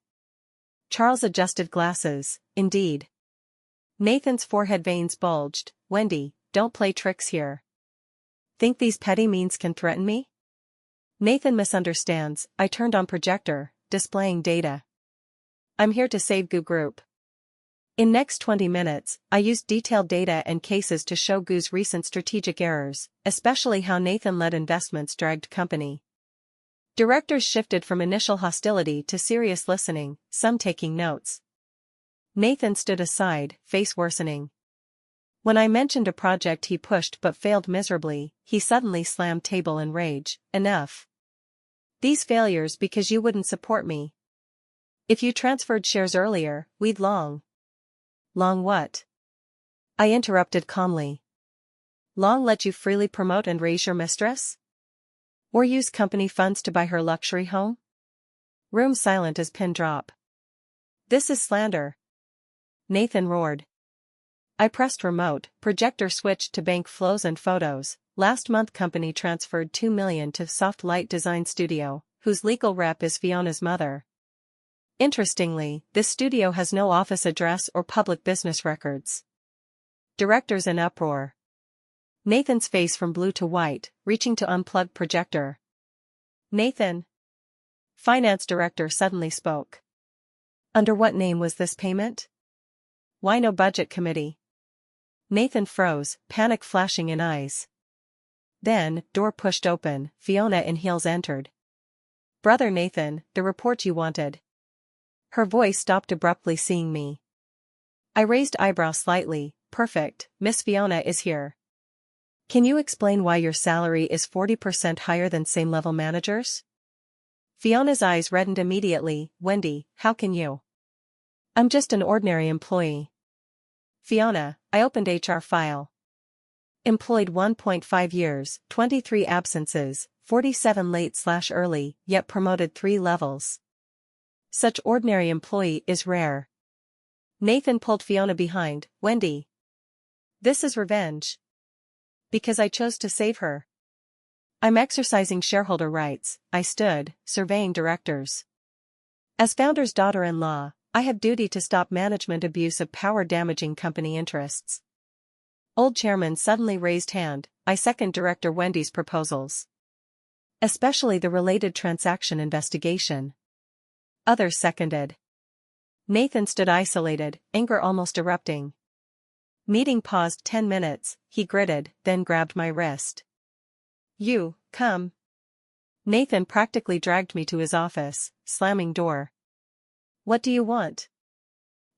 Charles adjusted glasses. Indeed. Nathan's forehead veins bulged. Wendy, don't play tricks here. Think these petty means can threaten me? Nathan misunderstands. I turned on projector, displaying data. I'm here to save Goo Group. In next 20 minutes, I used detailed data and cases to show Goo's recent strategic errors, especially how Nathan-led investments dragged company. Directors shifted from initial hostility to serious listening, some taking notes. Nathan stood aside, face worsening. When I mentioned a project he pushed but failed miserably, he suddenly slammed table in rage. Enough. These failures because you wouldn't support me. If you transferred shares earlier, we'd long. Long what? I interrupted calmly. Long let you freely promote and raise your mistress? Or use company funds to buy her luxury home? Room silent as pin drop. This is slander. Nathan roared. I pressed remote, projector switched to bank flows and photos. Last month company transferred $2 million to Soft Light Design Studio, whose legal rep is Fiona's mother. Interestingly, this studio has no office address or public business records. Directors in uproar. Nathan's face from blue to white, reaching to unplug projector. Nathan. Finance director suddenly spoke. Under what name was this payment? Why no budget committee? Nathan froze, panic flashing in eyes. Then, door pushed open, Fiona in heels entered. Brother Nathan, the report you wanted. Her voice stopped abruptly seeing me. I raised eyebrow slightly. Perfect, Miss Fiona is here. Can you explain why your salary is 40% higher than same-level managers? Fiona's eyes reddened immediately. Wendy, how can you? I'm just an ordinary employee. Fiona, I opened HR file. Employed 1.5 years, 23 absences, 47 late/early, yet promoted 3 levels. Such ordinary employee is rare. Nathan pulled Fiona behind. Wendy. This is revenge. Because I chose to save her. I'm exercising shareholder rights. I stood, surveying directors. As founder's daughter-in-law, I have duty to stop management abuse of power damaging company interests. Old chairman suddenly raised hand. I second director Wendy's proposals. Especially the related transaction investigation. Others seconded. Nathan stood isolated, anger almost erupting. Meeting paused 10 minutes, he gritted, then grabbed my wrist. You, come. Nathan practically dragged me to his office, slamming door. What do you want?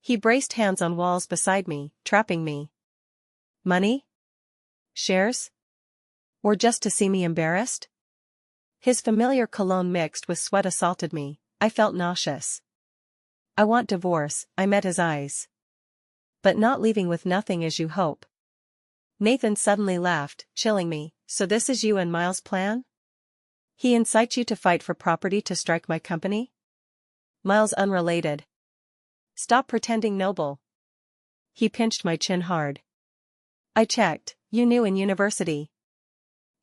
He braced hands on walls beside me, trapping me. Money? Shares? Or just to see me embarrassed? His familiar cologne mixed with sweat assaulted me. I felt nauseous. I want divorce, I met his eyes. But not leaving with nothing as you hope. Nathan suddenly laughed, chilling me. So this is you and Miles' plan? He incites you to fight for property to strike my company? Miles unrelated. Stop pretending noble. He pinched my chin hard. I checked, you knew in university.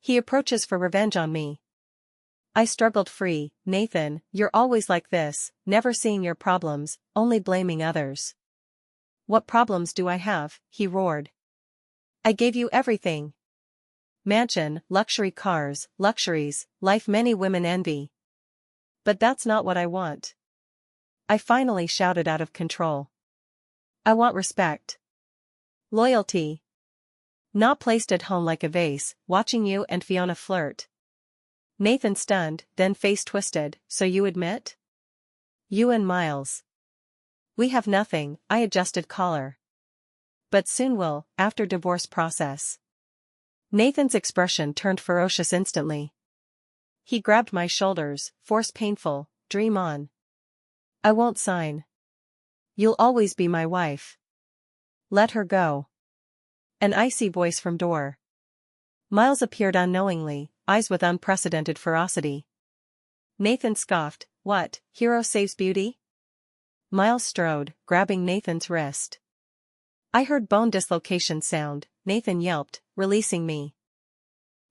He approaches for revenge on me. I struggled free. Nathan, you're always like this, never seeing your problems, only blaming others. What problems do I have? He roared. I gave you everything. Mansion, luxury cars, luxuries, life many women envy. But that's not what I want. I finally shouted out of control. I want respect. Loyalty. Not placed at home like a vase, watching you and Fiona flirt. Nathan stunned, then face twisted. So you admit? You and Miles. We have nothing, I adjusted collar. But soon will, after divorce process. Nathan's expression turned ferocious instantly. He grabbed my shoulders, force painful, dream on. I won't sign. You'll always be my wife. Let her go. An icy voice from door. Miles appeared unknowingly, eyes with unprecedented ferocity. Nathan scoffed, what, hero saves beauty? Miles strode, grabbing Nathan's wrist. I heard bone dislocation sound, Nathan yelped, releasing me.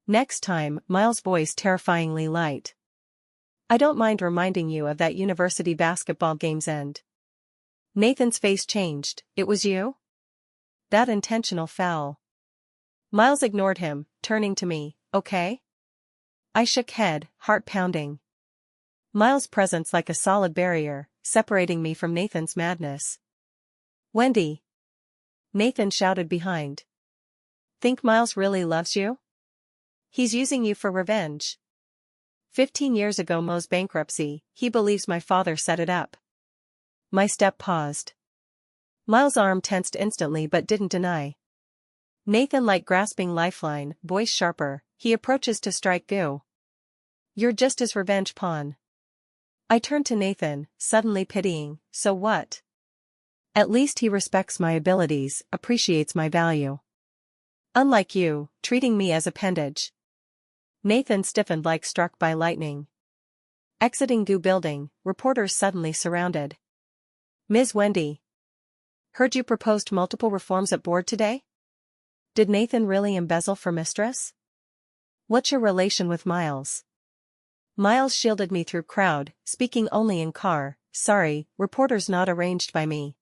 Next time, Miles' voice terrifyingly light. I don't mind reminding you of that university basketball game's end. Nathan's face changed, it was you? That intentional foul. Miles ignored him, turning to me, okay? I shook head, heart pounding. Miles' presence like a solid barrier, separating me from Nathan's madness. Wendy! Nathan shouted behind. Think Miles really loves you? He's using you for revenge. 15 years ago Mo's bankruptcy, he believes my father set it up. My step paused. Miles' arm tensed instantly but didn't deny. Nathan like grasping lifeline, voice sharper, he approaches to strike Goo. You're just his revenge pawn. I turned to Nathan, suddenly pitying, so what? At least he respects my abilities, appreciates my value. Unlike you, treating me as appendage. Nathan stiffened like struck by lightning. Exiting Goo building, reporters suddenly surrounded. Ms. Wendy. Heard you proposed multiple reforms at board today? Did Nathan really embezzle for mistress? What's your relation with Miles? Miles shielded me through crowd, speaking only in car, sorry, reporters not arranged by me.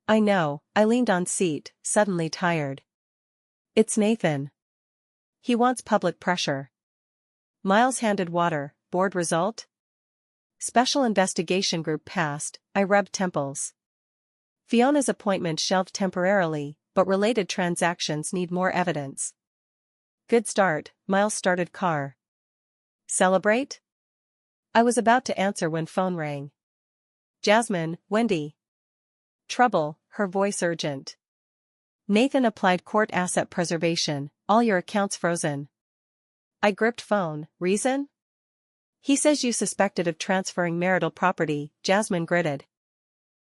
I know, I leaned on seat, suddenly tired. It's Nathan. He wants public pressure. Miles handed water, board result? Special investigation group passed, I rubbed temples. Fiona's appointment shelved temporarily, but related transactions need more evidence. Good start, Miles started car. Celebrate? I was about to answer when phone rang. Jasmine, Wendy. Trouble, her voice urgent. Nathan applied court asset preservation, all your accounts frozen. I gripped phone, reason? He says you suspected of transferring marital property, Jasmine gritted.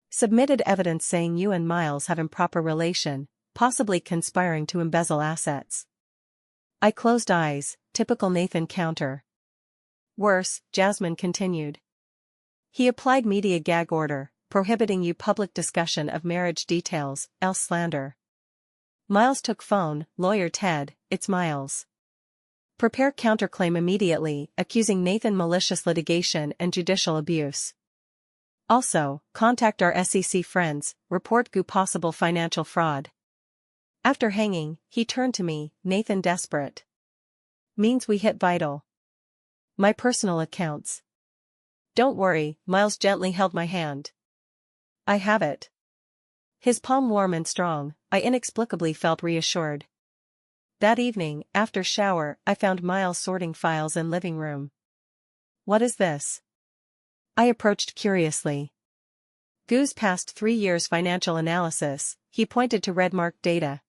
Submitted evidence saying you and Miles have improper relation, possibly conspiring to embezzle assets. I closed eyes, typical Nathan counter. Worse, Jasmine continued. He applied media gag order, prohibiting you public discussion of marriage details, else slander. Miles took phone, lawyer Ted, it's Miles. Prepare counterclaim immediately, accusing Nathan malicious litigation and judicial abuse. Also, contact our SEC friends, report Goo possible financial fraud. After hanging, he turned to me, Nathan desperate. Means we hit vital. My personal accounts. Don't worry, Miles gently held my hand. I have it. His palm warm and strong, I inexplicably felt reassured. That evening, after shower, I found Miles sorting files in living room. What is this? I approached curiously. Goo's past 3 years financial analysis, he pointed to red-marked data.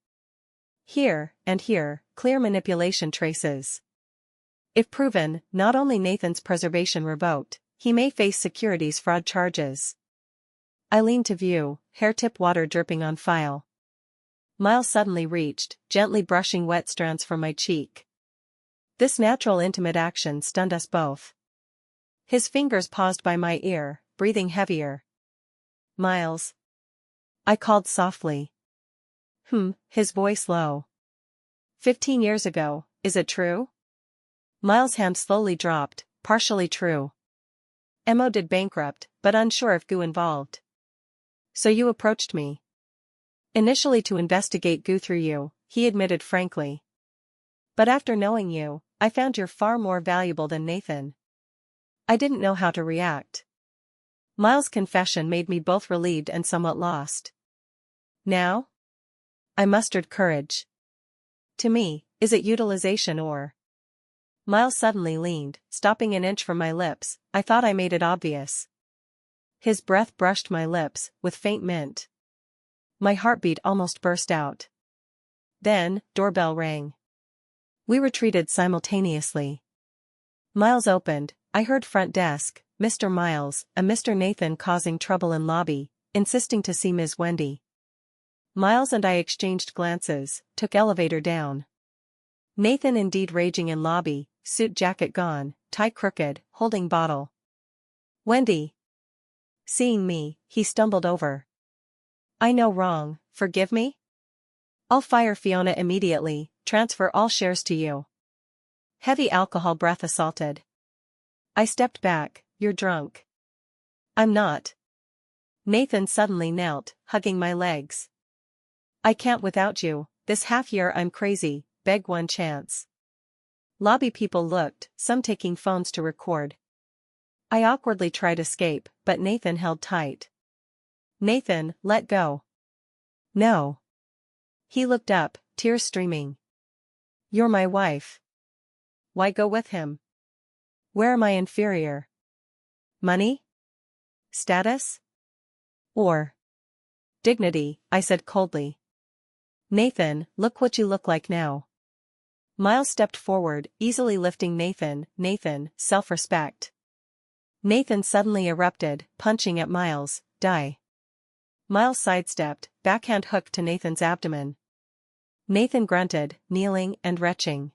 Here, and here, clear manipulation traces. If proven, not only Nathan's preservation revoked, he may face securities fraud charges. I leaned to view, hair-tip water dripping on file. Miles suddenly reached, gently brushing wet strands from my cheek. This natural intimate action stunned us both. His fingers paused by my ear, breathing heavier. Miles. I called softly. His voice low. 15 years ago, is it true? Miles' hand slowly dropped, partially true. Mo did bankrupt, but unsure if Goo involved. So you approached me. Initially to investigate Goo through you, he admitted frankly. But after knowing you, I found you're far more valuable than Nathan. I didn't know how to react. Miles' confession made me both relieved and somewhat lost. Now? I mustered courage. To me, is it utilization or? Miles suddenly leaned, stopping an inch from my lips, I thought I made it obvious. His breath brushed my lips, with faint mint. My heartbeat almost burst out. Then, doorbell rang. We retreated simultaneously. Miles opened. I heard front desk, Mr. Miles, and Mr. Nathan causing trouble in lobby, insisting to see Ms. Wendy. Miles and I exchanged glances, took elevator down. Nathan indeed raging in lobby, suit jacket gone, tie crooked, holding bottle. Wendy. Seeing me, he stumbled over. I know wrong, forgive me? I'll fire Fiona immediately, transfer all shares to you. Heavy alcohol breath assaulted. I stepped back, you're drunk. I'm not. Nathan suddenly knelt, hugging my legs. I can't without you, this half year I'm crazy, beg one chance. Lobby people looked, some taking phones to record. I awkwardly tried escape, but Nathan held tight. Nathan, let go. No. He looked up, tears streaming. You're my wife. Why go with him? Where am I inferior? Money? Status? Or dignity, I said coldly. Nathan, look what you look like now. Miles stepped forward, easily lifting Nathan, self-respect. Nathan suddenly erupted, punching at Miles, die. Miles sidestepped, backhand hook to Nathan's abdomen. Nathan grunted, kneeling and retching.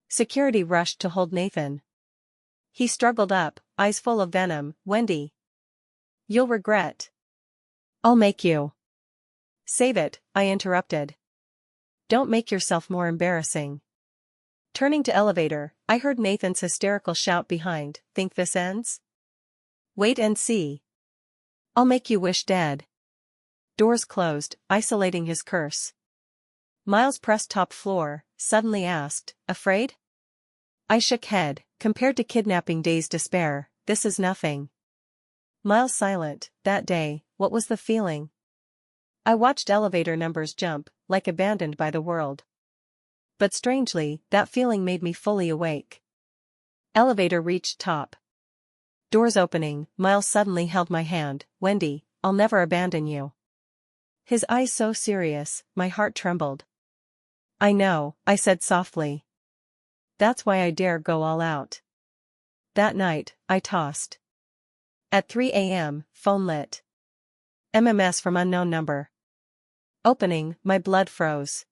Security rushed to hold Nathan. He struggled up, eyes full of venom. Wendy. You'll regret. I'll make you. Save it, I interrupted. Don't make yourself more embarrassing. Turning to elevator, I heard Nathan's hysterical shout behind, think this ends? Wait and see. I'll make you wish dead. Doors closed, isolating his curse. Miles pressed top floor, suddenly asked, afraid? I shook head, compared to kidnapping day's despair, this is nothing. Miles silent, that day, what was the feeling? I watched elevator numbers jump, like abandoned by the world. But strangely, that feeling made me fully awake. Elevator reached top. Doors opening, Miles suddenly held my hand, Wendy, I'll never abandon you. His eyes so serious, my heart trembled. I know, I said softly. That's why I dare go all out. That night, I tossed. At 3 a.m., phone lit. MMS from unknown number. Opening, my blood froze.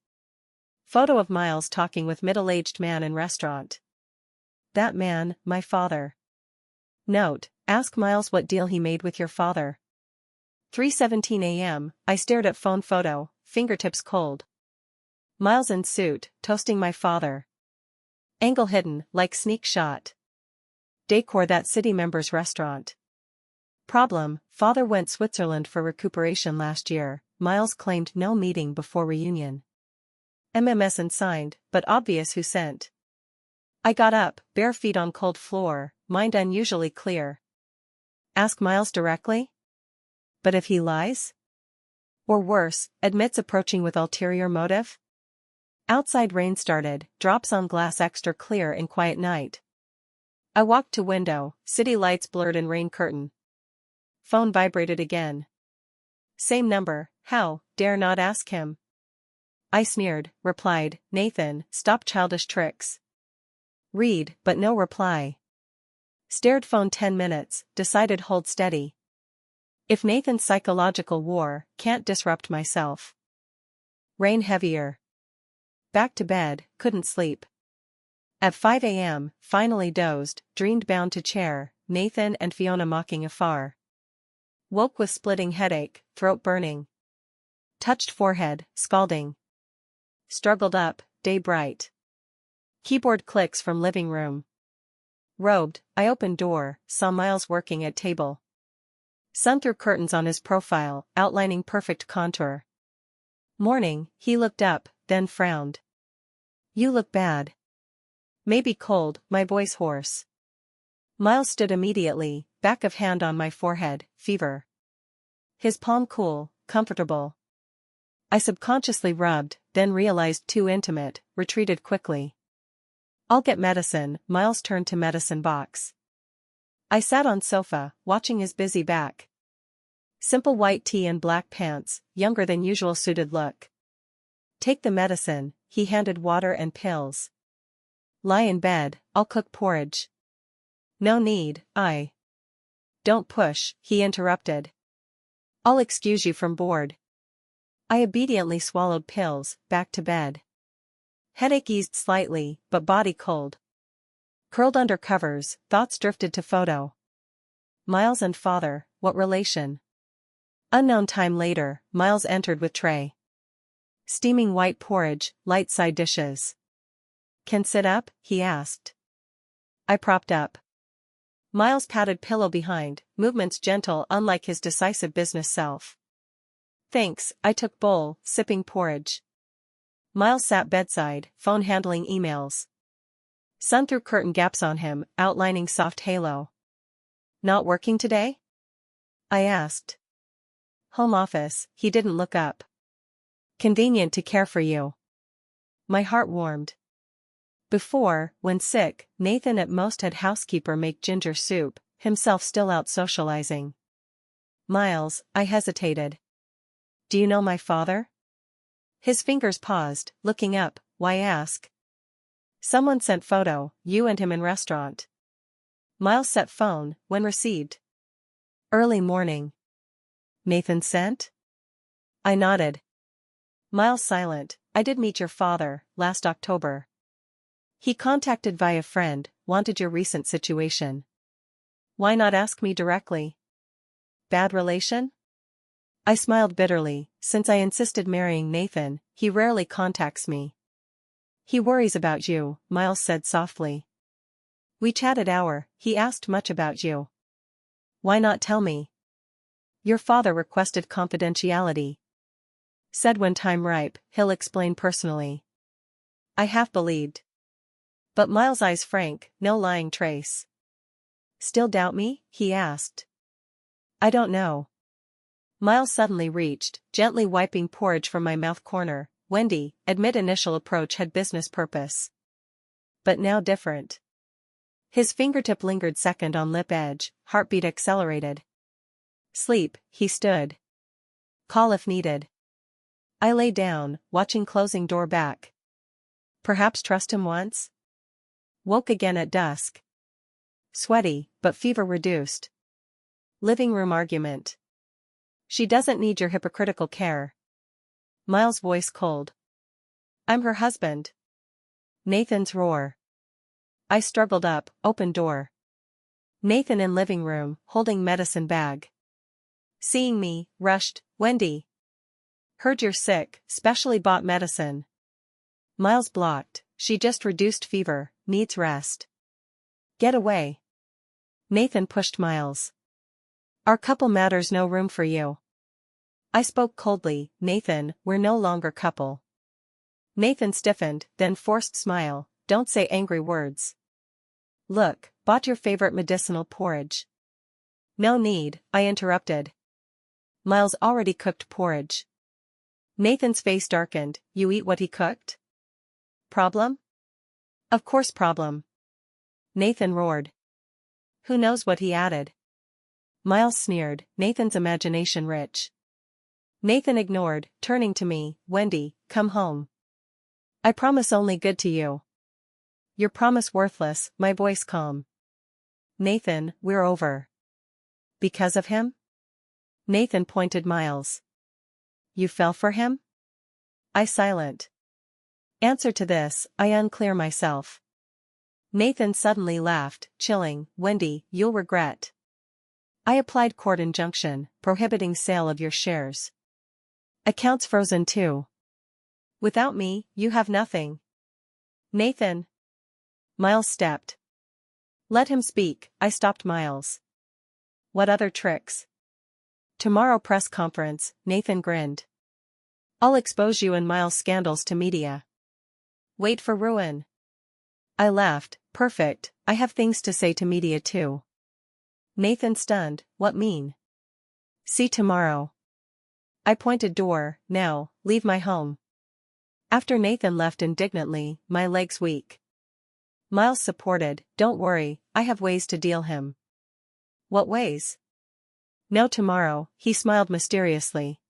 Photo of Miles talking with middle-aged man in restaurant. That man, my father. Note, ask Miles what deal he made with your father. 3:17 a.m., I stared at phone photo, fingertips cold. Miles in suit, toasting my father. Angle hidden, like sneak shot. Decor that city member's restaurant. Problem, father went Switzerland for recuperation last year, Miles claimed no meeting before reunion. MMS unsigned, but obvious who sent. I got up, bare feet on cold floor, mind unusually clear. Ask Miles directly? But if he lies? Or worse, admits approaching with ulterior motive? Outside rain started, drops on glass extra clear in quiet night. I walked to window, city lights blurred in rain curtain. Phone vibrated again. Same number, how, dare not ask him. I sneered, replied, Nathan, stop childish tricks. Read, but no reply. Stared phone 10 minutes, decided hold steady. If Nathan's psychological war can't disrupt myself. Rain heavier. Back to bed, couldn't sleep. At 5 a.m., finally dozed, dreamed bound to chair, Nathan and Fiona mocking afar. Woke with splitting headache, throat burning. Touched forehead, scalding. Struggled up, day bright. Keyboard clicks from living room. Robed, I opened door, saw Miles working at table. Sun through curtains on his profile, outlining perfect contour. Morning, he looked up, then frowned. You look bad. Maybe cold, my voice hoarse. Miles stood immediately, back of hand on my forehead, fever. His palm cool, comfortable. I subconsciously rubbed, then realized too intimate, retreated quickly. I'll get medicine, Miles turned to medicine box. I sat on sofa, watching his busy back. Simple white tee and black pants, younger than usual suited look. Take the medicine, he handed water and pills. Lie in bed, I'll cook porridge. No need, Don't push, he interrupted. I'll excuse you from board. I obediently swallowed pills, back to bed. Headache eased slightly, but body cold. Curled under covers, thoughts drifted to photo. Miles and father, what relation? Unknown time later, Miles entered with tray. Steaming white porridge, light side dishes. Can sit up? He asked. I propped up. Miles patted pillow behind, movements gentle unlike his decisive business self. Thanks, I took bowl, sipping porridge. Miles sat bedside, phone handling emails. Sun threw curtain gaps on him, outlining soft halo. Not working today? I asked. Home office, he didn't look up. Convenient to care for you. My heart warmed. Before, when sick, Nathan at most had housekeeper make ginger soup, himself still out socializing. Miles, I hesitated. Do you know my father? His fingers paused, looking up, why ask? Someone sent photo, you and him in restaurant. Miles set phone, when received. Early morning. Nathan sent? I nodded. Miles silent, I did meet your father, last October. He contacted via friend, wanted your recent situation. Why not ask me directly? Bad relation? I smiled bitterly, since I insisted marrying Nathan, he rarely contacts me. He worries about you, Miles said softly. We chatted hour, he asked much about you. Why not tell me? Your father requested confidentiality. Said when time ripe, he'll explain personally. I half believed. But Miles' eyes frank, no lying trace. Still doubt me? He asked. I don't know. Miles suddenly reached, gently wiping porridge from my mouth corner. Wendy, admit initial approach had business purpose. But now different. His fingertip lingered second on lip edge, heartbeat accelerated. Sleep, he stood. Call if needed. I lay down, watching closing door back. Perhaps trust him once? Woke again at dusk. Sweaty, but fever reduced. Living room argument. She doesn't need your hypocritical care. Miles' voice cold. I'm her husband. Nathan's roar. I struggled up, open door. Nathan in living room, holding medicine bag. Seeing me, rushed, Wendy. Heard you're sick, specially bought medicine. Miles blocked, she just reduced fever, needs rest. Get away. Nathan pushed Miles. Our couple matters, no room for you. I spoke coldly, Nathan, we're no longer couple. Nathan stiffened, then forced smile, don't say angry words. Look, bought your favorite medicinal porridge. No need, I interrupted. Miles already cooked porridge. Nathan's face darkened, you eat what he cooked? Problem? Of course problem. Nathan roared. Who knows what he added? Miles sneered, Nathan's imagination rich. Nathan ignored, turning to me, Wendy, come home. I promise only good to you. Your promise worthless, my voice calm. Nathan, we're over. Because of him? Nathan pointed Miles. You fell for him? I silent. Answer to this, I unclear myself. Nathan suddenly laughed, chilling, Wendy, you'll regret. I applied court injunction, prohibiting sale of your shares. Accounts frozen too. Without me, you have nothing. Nathan. Miles stepped. Let him speak, I stopped Miles. What other tricks? Tomorrow press conference, Nathan grinned. I'll expose you and Miles' scandals to media. Wait for ruin. I laughed, perfect, I have things to say to media too. Nathan stunned, what mean? See tomorrow. I pointed door, now, leave my home. After Nathan left indignantly, my legs weak. Miles supported, don't worry, I have ways to deal him. What ways? No tomorrow, he smiled mysteriously.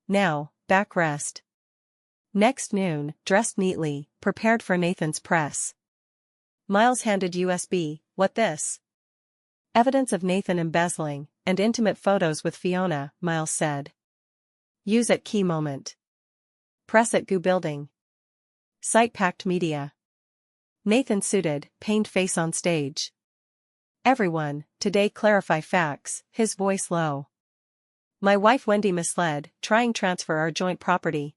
Now, back rest. Next noon, dressed neatly, prepared for Nathan's press. Miles handed USB, what this? Evidence of Nathan embezzling, and intimate photos with Fiona, Miles said. Use at key moment. Press at Goo building. Site packed media. Nathan suited, pained face on stage. Everyone, today clarify facts, his voice low. My wife Wendy misled, trying transfer our joint property.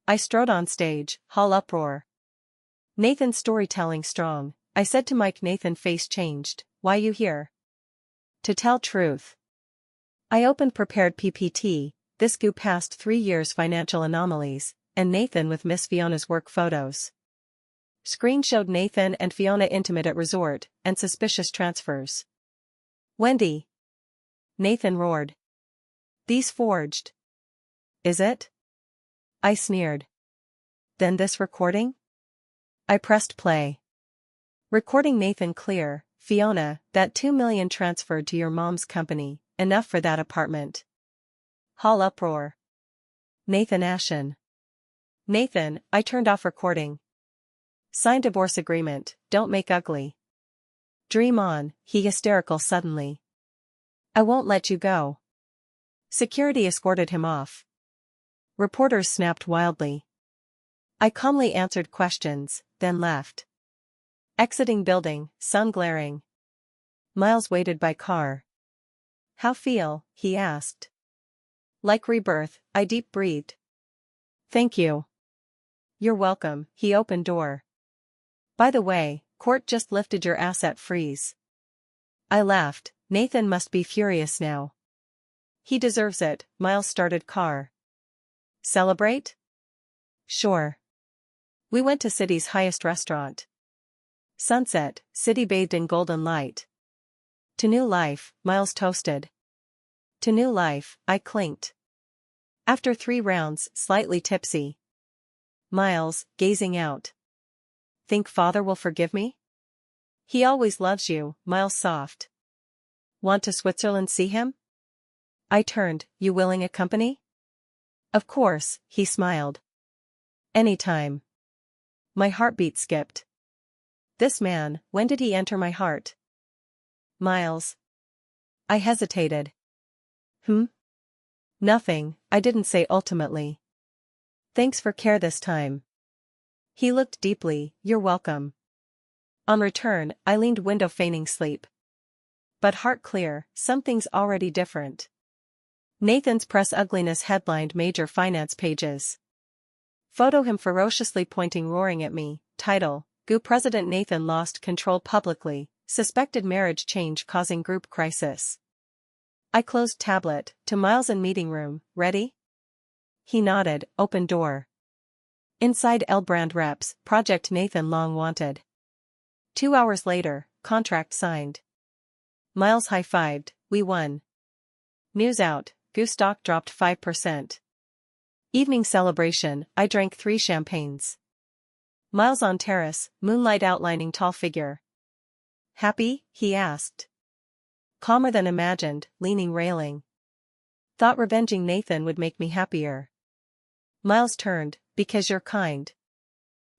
I strode on stage, hall uproar. Nathan's storytelling strong. I said to Mike, Nathan face changed, why you here? To tell truth. I opened prepared PPT, this goo past 3 years financial anomalies, and Nathan with Miss Fiona's work photos. Screen showed Nathan and Fiona intimate at resort, and suspicious transfers. Wendy. Nathan roared. These forged. Is it? I sneered. Then this recording? I pressed play. Recording Nathan clear, Fiona, that 2 million transferred to your mom's company, enough for that apartment. Hall uproar. Nathan ashen. Nathan, I turned off recording. Sign divorce agreement, don't make ugly. Dream on, he hysterical suddenly. I won't let you go. Security escorted him off. Reporters snapped wildly. I calmly answered questions, then left. Exiting building, sun glaring. Miles waited by car. How feel? He asked. Like rebirth, I deep breathed. Thank you. You're welcome, he opened door. By the way, court just lifted your asset freeze. I laughed, Nathan must be furious now. He deserves it, Miles started car. Celebrate? Sure. We went to city's highest restaurant. Sunset, city bathed in golden light. To new life, Miles toasted. To new life, I clinked. After 3 rounds, slightly tipsy. Miles, gazing out. Think father will forgive me? He always loves you, Miles soft. Want to Switzerland see him? I turned, you willing accompany? Of course, he smiled. Anytime. My heartbeat skipped. This man, when did he enter my heart? Miles. I hesitated. Nothing, I didn't say ultimately. Thanks for care this time. He looked deeply, you're welcome. On return, I leaned window feigning sleep. But heart clear, something's already different. Nathan's press ugliness headlined major finance pages. Photo him ferociously pointing roaring at me, title, Goo President Nathan lost control publicly, suspected marriage change causing group crisis. I closed tablet, to Miles in meeting room, ready? He nodded, open door. Inside L brand reps, project Nathan long wanted. 2 hours later, contract signed. Miles high-fived, we won. News out, Goo stock dropped 5%. Evening celebration, I drank 3 champagnes. Miles on terrace, moonlight outlining tall figure. Happy? He asked. Calmer than imagined, leaning railing. Thought revenging Nathan would make me happier. Miles turned, because you're kind.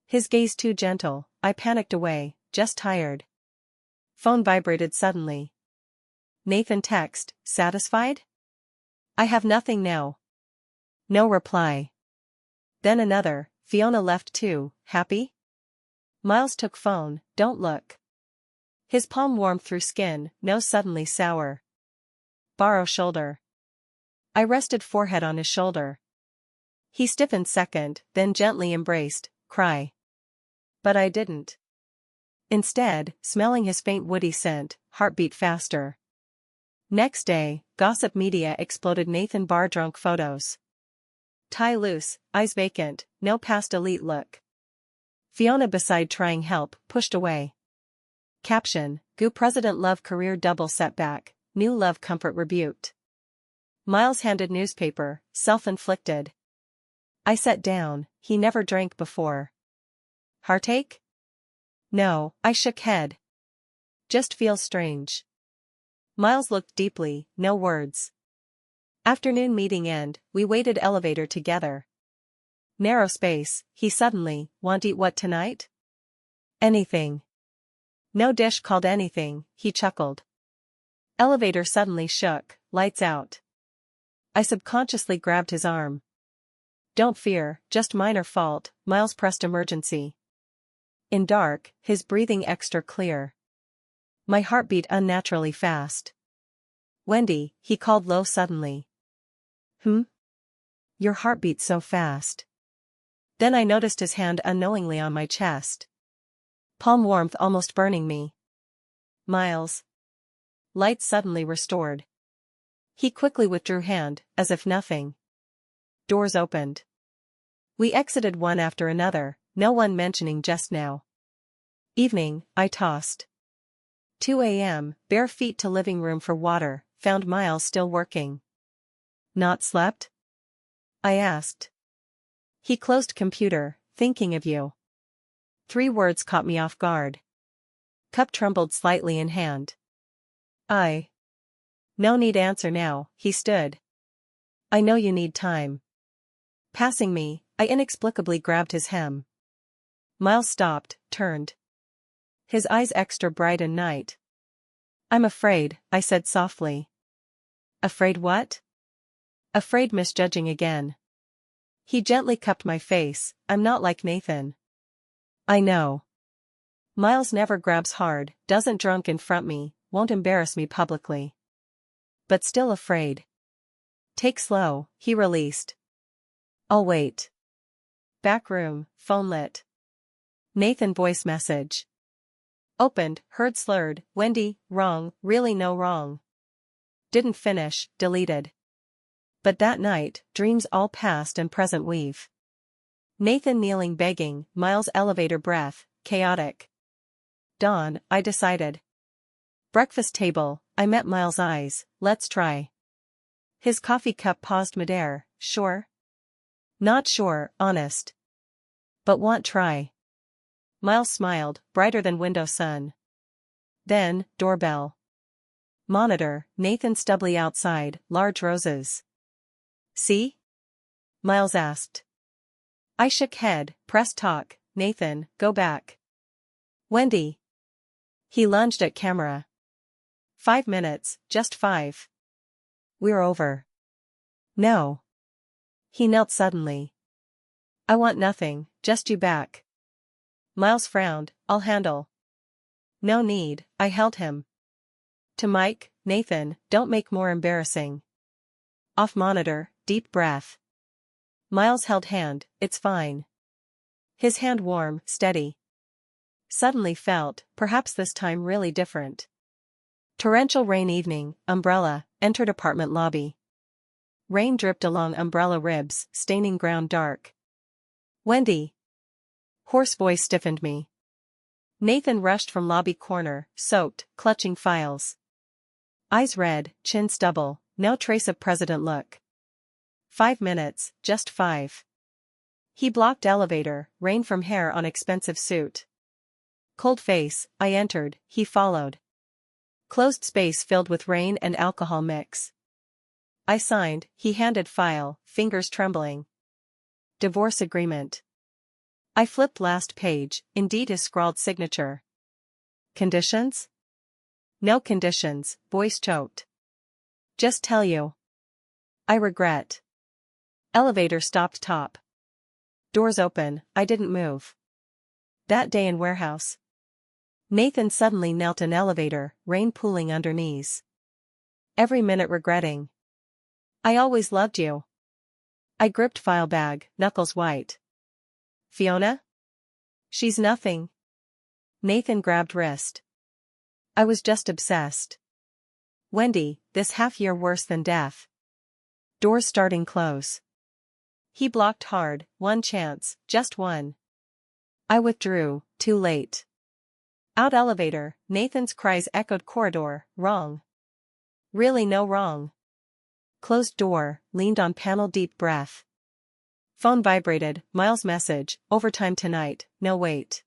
His gaze too gentle, I panicked away, just tired. Phone vibrated suddenly. Nathan text, satisfied? I have nothing now. No reply. Then another, Fiona left too, happy? Miles took phone, don't look. His palm warmed through skin, nose suddenly sour. Borrow shoulder. I rested forehead on his shoulder. He stiffened second, then gently embraced, cry. But I didn't. Instead, smelling his faint woody scent, heartbeat faster. Next day, gossip media exploded Nathan bar drunk photos. Tie loose, eyes vacant, no past elite look. Fiona beside trying help, pushed away. Caption, Goo President love career double setback, new love comfort rebuked. Miles handed newspaper, self-inflicted. I sat down, he never drank before. Heartache? No, I shook head. Just feels strange. Miles looked deeply, no words. Afternoon meeting end, we waited elevator together. Narrow space, he suddenly, want eat what tonight? Anything. No dish called anything, he chuckled. Elevator suddenly shook, lights out. I subconsciously grabbed his arm. Don't fear, just minor fault, Miles pressed emergency. In dark, his breathing extra clear. My heart beat unnaturally fast. Wendy, he called low suddenly. Your heart beats so fast. Then I noticed his hand unknowingly on my chest. Palm warmth almost burning me. Miles. Light suddenly restored. He quickly withdrew hand, as if nothing. Doors opened. We exited one after another, no one mentioning just now. Evening, I tossed. 2 a.m., bare feet to living room for water, found Miles still working. Not slept? I asked. He closed computer, thinking of you. 3 words caught me off guard. Cup trembled slightly in hand. No need answer now, he stood. I know you need time. Passing me, I inexplicably grabbed his hem. Miles stopped, turned. His eyes extra bright and night. I'm afraid, I said softly. Afraid what? Afraid misjudging again. He gently cupped my face, I'm not like Nathan. I know. Miles never grabs hard, doesn't drunk in front me, won't embarrass me publicly. But still afraid. Take slow, he released. I'll wait. Back room, phone lit. Nathan voice message. Opened, heard slurred, Wendy, wrong, really no wrong. Didn't finish, deleted. But that night, dreams all past and present weave. Nathan kneeling begging, Miles elevator breath, chaotic. Dawn, I decided. Breakfast table, I met Miles' eyes, let's try. His coffee cup paused midair, sure? Not sure, honest. But want try. Miles smiled, brighter than window sun. Then, doorbell. Monitor, Nathan stubbly outside, large roses. See? Miles asked. I shook head, press talk, Nathan, go back. Wendy. He lunged at camera. 5 minutes, just 5. We're over. No. He knelt suddenly. I want nothing, just you back. Miles frowned, I'll handle. No need, I held him. To Mike, Nathan, don't make more embarrassing. Off monitor, deep breath. Miles held hand, it's fine. His hand warm, steady. Suddenly felt, perhaps this time really different. Torrential rain evening, umbrella, entered apartment lobby. Rain dripped along umbrella ribs, staining ground dark. Wendy. Hoarse voice stiffened me. Nathan rushed from lobby corner, soaked, clutching files. Eyes red, chin stubble, no trace of president look. 5 minutes, just 5. He blocked elevator, rain from hair on expensive suit. Cold face, I entered, he followed. Closed space filled with rain and alcohol mix. I signed, he handed file, fingers trembling. Divorce agreement. I flipped last page, indeed his scrawled signature. Conditions? No conditions, voice choked. Just tell you. I regret. Elevator stopped top. Doors open, I didn't move. That day in warehouse. Nathan suddenly knelt in elevator, rain pooling under knees. Every minute regretting. I always loved you. I gripped file bag, knuckles white. Fiona? She's nothing. Nathan grabbed wrist. I was just obsessed. Wendy, this half year worse than death. Doors starting close. He blocked hard, one chance, just one. I withdrew, too late. Out elevator, Nathan's cries echoed corridor, wrong. Really no wrong. Closed door, leaned on panel deep breath. Phone vibrated, Miles message, overtime tonight, no wait.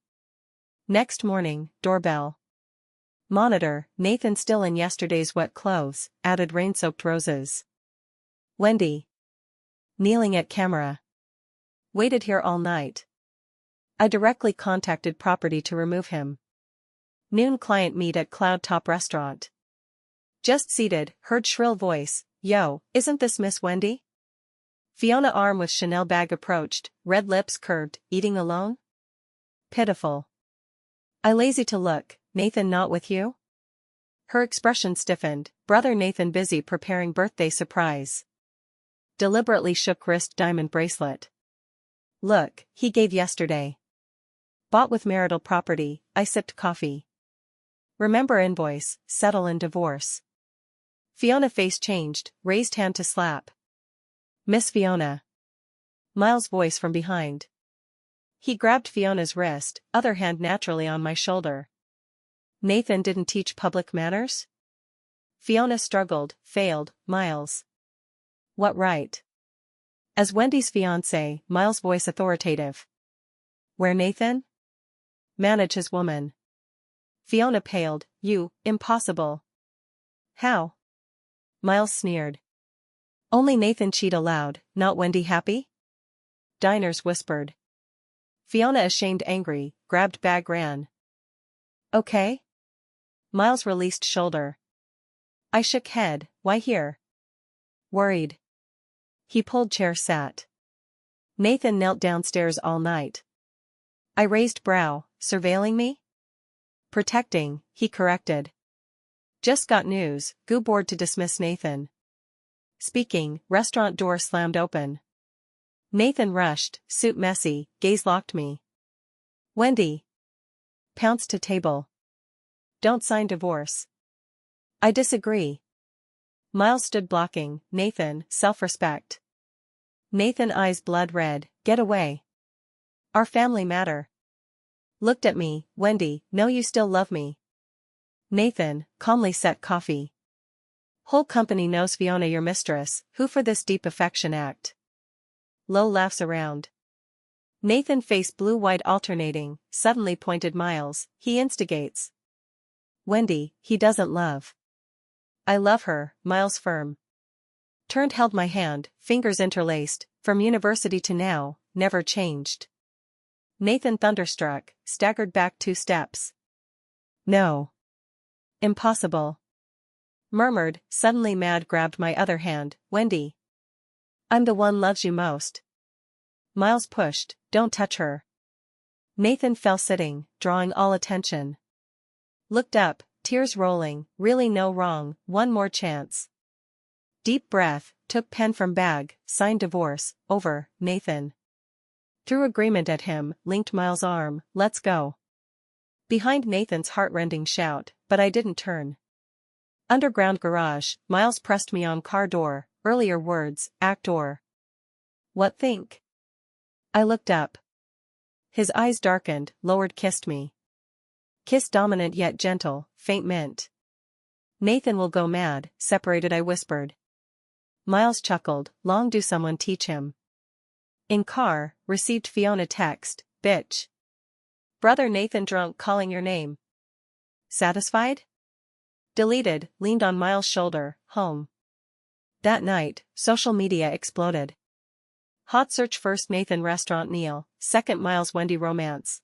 Next morning, doorbell. Monitor, Nathan still in yesterday's wet clothes, added rain-soaked roses. Wendy. Kneeling at camera. Waited here all night. I directly contacted property to remove him. Noon client meet at Cloud Top Restaurant. Just seated, heard shrill voice, "Yo, isn't this Miss Wendy?" Fiona arm with Chanel bag approached, red lips curved, "Eating alone?" Pitiful. I lazy to look, "Nathan not with you?" Her expression stiffened, "Brother Nathan busy preparing birthday surprise." Deliberately shook wrist diamond bracelet. "Look, he gave yesterday. Bought with marital property." I sipped coffee. "Remember invoice, settle in divorce." Fiona face changed, raised hand to slap. "Miss Fiona." Miles' voice from behind. He grabbed Fiona's wrist, other hand naturally on my shoulder. "Nathan didn't teach public manners?" Fiona struggled, failed, "Miles." "What right?" As Wendy's fiancé, Miles' voice authoritative. "Where Nathan? Manage his woman." Fiona paled, "You, impossible." "How?" Miles sneered. "Only Nathan cheat allowed, not Wendy happy?" Diners whispered. Fiona ashamed angry, grabbed bag ran. "Okay?" Miles released shoulder. I shook head, "Why here?" Worried. He pulled chair sat. "Nathan knelt downstairs all night." I raised brow, "Surveilling me?" "Protecting," he corrected. "Just got news, goo board to dismiss Nathan." Speaking, restaurant door slammed open. Nathan rushed, suit messy, gaze locked me. "Wendy." Pounced to table. "Don't sign divorce." "I disagree." Miles stood blocking, "Nathan, self-respect." Nathan eyes blood red, "Get away. Our family matter." Looked at me, "Wendy, know you still love me." Nathan, calmly set coffee. "Whole company knows Fiona your mistress, who for this deep affection act." Low laughs around. Nathan face blue-white alternating, suddenly pointed Miles, "He instigates." "Wendy, he doesn't love." "I love her," Miles firm. Turned held my hand, fingers interlaced, from university to now, never changed. Nathan thunderstruck, staggered back 2 steps. "No. Impossible." Murmured, suddenly mad grabbed my other hand, "Wendy. I'm the one loves you most." Miles pushed, "Don't touch her." Nathan fell sitting, drawing all attention. Looked up, tears rolling, "Really no wrong, one more chance." Deep breath, took pen from bag, signed divorce, over, Nathan. Threw agreement at him, linked Miles' arm, "Let's go." Behind Nathan's heart-rending shout, but I didn't turn. Underground garage, Miles pressed me on car door, earlier words, act or. "What think?" I looked up. His eyes darkened, lowered, kissed me. Kiss dominant yet gentle, faint mint. "Nathan will go mad," separated I whispered. Miles chuckled, "Long do someone teach him." In car, received Fiona text, "Bitch. Brother Nathan drunk calling your name." Satisfied? Deleted, leaned on Miles' shoulder, home. That night, social media exploded. Hot search first Nathan restaurant Neil, second Miles Wendy romance.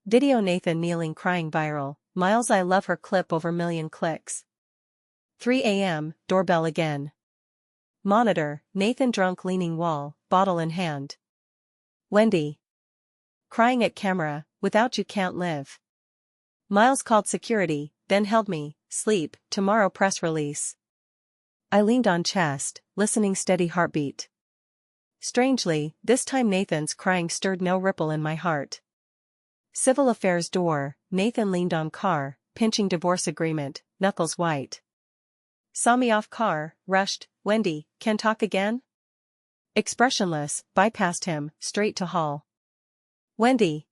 Video Nathan kneeling crying viral, Miles I love her clip over million clicks. 3 a.m., doorbell again. Monitor, Nathan drunk leaning wall, bottle in hand. Wendy. Crying at camera, "Without you can't live." Miles called security, then held me, "Sleep, tomorrow press release." I leaned on chest, listening steady heartbeat. Strangely, this time Nathan's crying stirred no ripple in my heart. Civil affairs door, Nathan leaned on car, pinching divorce agreement, knuckles white. Saw me off car, rushed, "Wendy, can talk again?" Expressionless, bypassed him, straight to hall. "Wendy."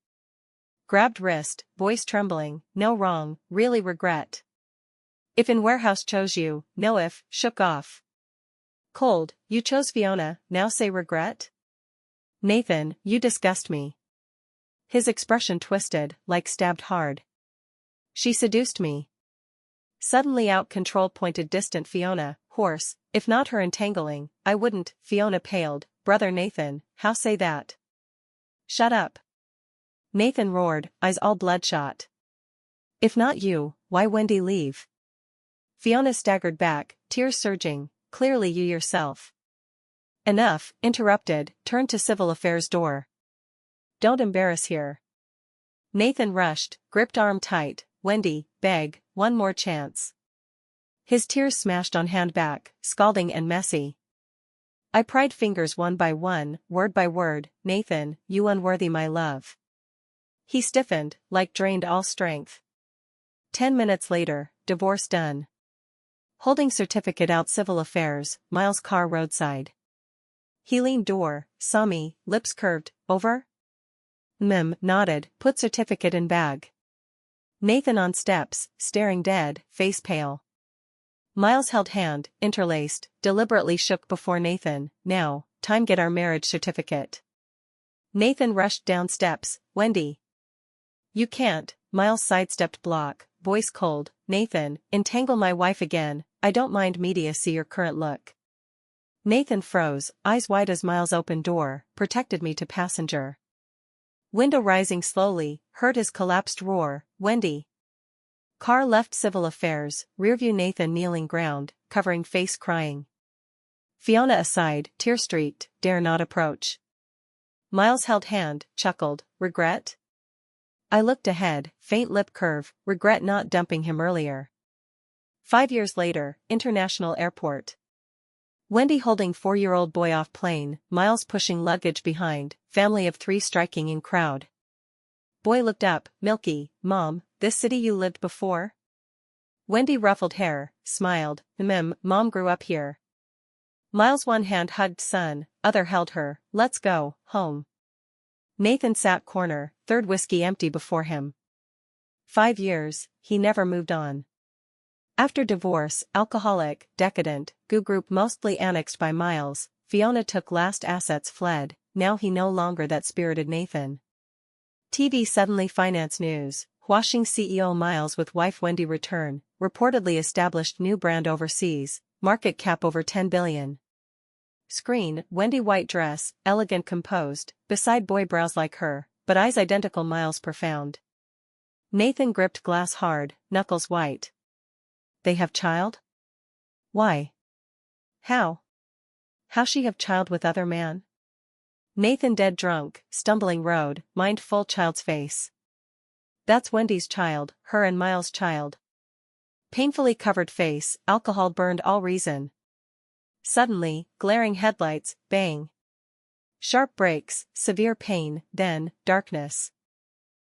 Grabbed wrist, voice trembling, "No wrong, really regret." "If in warehouse chose you, no if," shook off. Cold, "You chose Fiona, now say regret?" "Nathan, you disgust me." His expression twisted, like stabbed hard. "She seduced me." Suddenly out control pointed distant Fiona, hoarse, "If not her entangling, I wouldn't." Fiona paled, "Brother Nathan, how say that?" "Shut up." Nathan roared, eyes all bloodshot. "If not you, why Wendy leave?" Fiona staggered back, tears surging. Clearly you yourself. Enough, interrupted, turned to civil affairs door. Don't embarrass here. Nathan rushed, gripped arm tight. Wendy, beg, one more chance. His tears smashed on hand back, scalding and messy. I pried fingers one by one, word by word. Nathan, you unworthy my love. He stiffened, like drained all strength. 10 minutes later, divorce done. Holding certificate out civil affairs, Miles' car roadside. He leaned door, saw me, lips curved, over? Nodded, put certificate in bag. Nathan on steps, staring dead, face pale. Miles held hand, interlaced, deliberately shook before Nathan. Now, time get our marriage certificate. Nathan rushed down steps. Wendy. You can't. Miles sidestepped block, voice cold. Nathan, entangle my wife again. I don't mind media see your current look. Nathan froze, eyes wide as Miles' open door, protected me to passenger. Window rising slowly, heard his collapsed roar. Wendy. Car left civil affairs, rearview Nathan kneeling ground, covering face crying. Fiona aside, tear-streaked, dare not approach. Miles held hand, chuckled, regret? I looked ahead, faint lip curve, regret not dumping him earlier. 5 years later, International Airport. Wendy holding 4-year-old boy off plane, Miles pushing luggage behind, family of 3 striking in crowd. Boy looked up, Milky, Mom, this city you lived before? Wendy ruffled hair, smiled, Mom grew up here. Miles one hand hugged son, other held her, let's go, home. Nathan sat corner, 3rd whiskey empty before him. 5 years, he never moved on. After divorce, alcoholic, decadent, goo group mostly annexed by Miles, Fiona took last assets fled, now he no longer that spirited Nathan. TV suddenly finance news, washing CEO Miles with wife Wendy return, reportedly established new brand overseas, market cap over 10 billion. Screen, Wendy white dress, elegant composed, beside boy brows like her, but eyes identical Miles profound. Nathan gripped glass hard, knuckles white. They have child? Why? How? How she have child with other man? Nathan dead drunk, stumbling road, mind full child's face. That's Wendy's child, her and Miles' child. Painfully covered face, alcohol burned all reason. Suddenly, glaring headlights, bang. Sharp brakes, severe pain, then, darkness.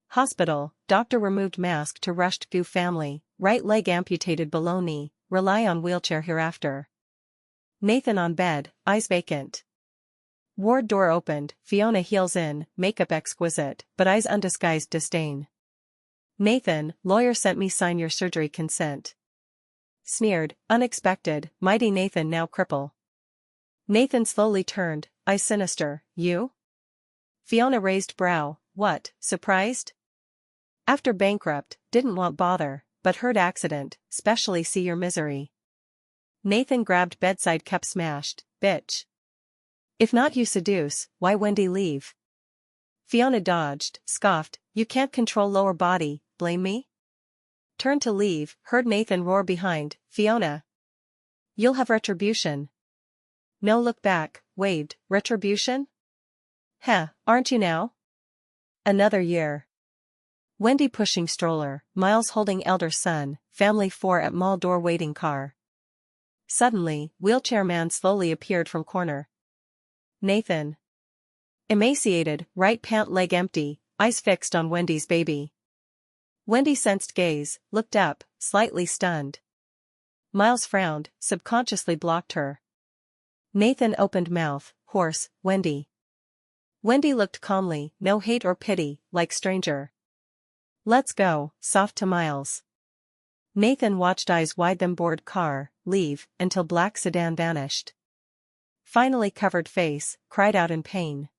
Hospital, doctor removed mask to rushed goo family, right leg amputated below knee, rely on wheelchair hereafter. Nathan on bed, eyes vacant. Ward door opened, Fiona heels in, makeup exquisite, but eyes undisguised disdain. Nathan, lawyer sent me sign your surgery consent. Sneered, unexpected, mighty Nathan now cripple. Nathan slowly turned, eyes sinister, you? Fiona raised brow, what, surprised? After bankrupt, didn't want bother, but heard accident, specially see your misery. Nathan grabbed bedside cup smashed, bitch. If not you seduce, why Wendy leave? Fiona dodged, scoffed, you can't control lower body, blame me? Turned to leave, heard Nathan roar behind, Fiona. You'll have retribution. No look back, waved, retribution? Heh, aren't you now? Another year. Wendy pushing stroller, Miles holding elder son, family 4 at mall door waiting car. Suddenly, wheelchair man slowly appeared from corner. Nathan. Emaciated, right pant leg empty, eyes fixed on Wendy's baby. Wendy sensed gaze, looked up, slightly stunned. Miles frowned, subconsciously blocked her. Nathan opened mouth, hoarse, Wendy. Wendy looked calmly, no hate or pity, like stranger. Let's go, soft to Miles. Nathan watched eyes wide them board car, leave, until black sedan vanished. Finally covered face, cried out in pain.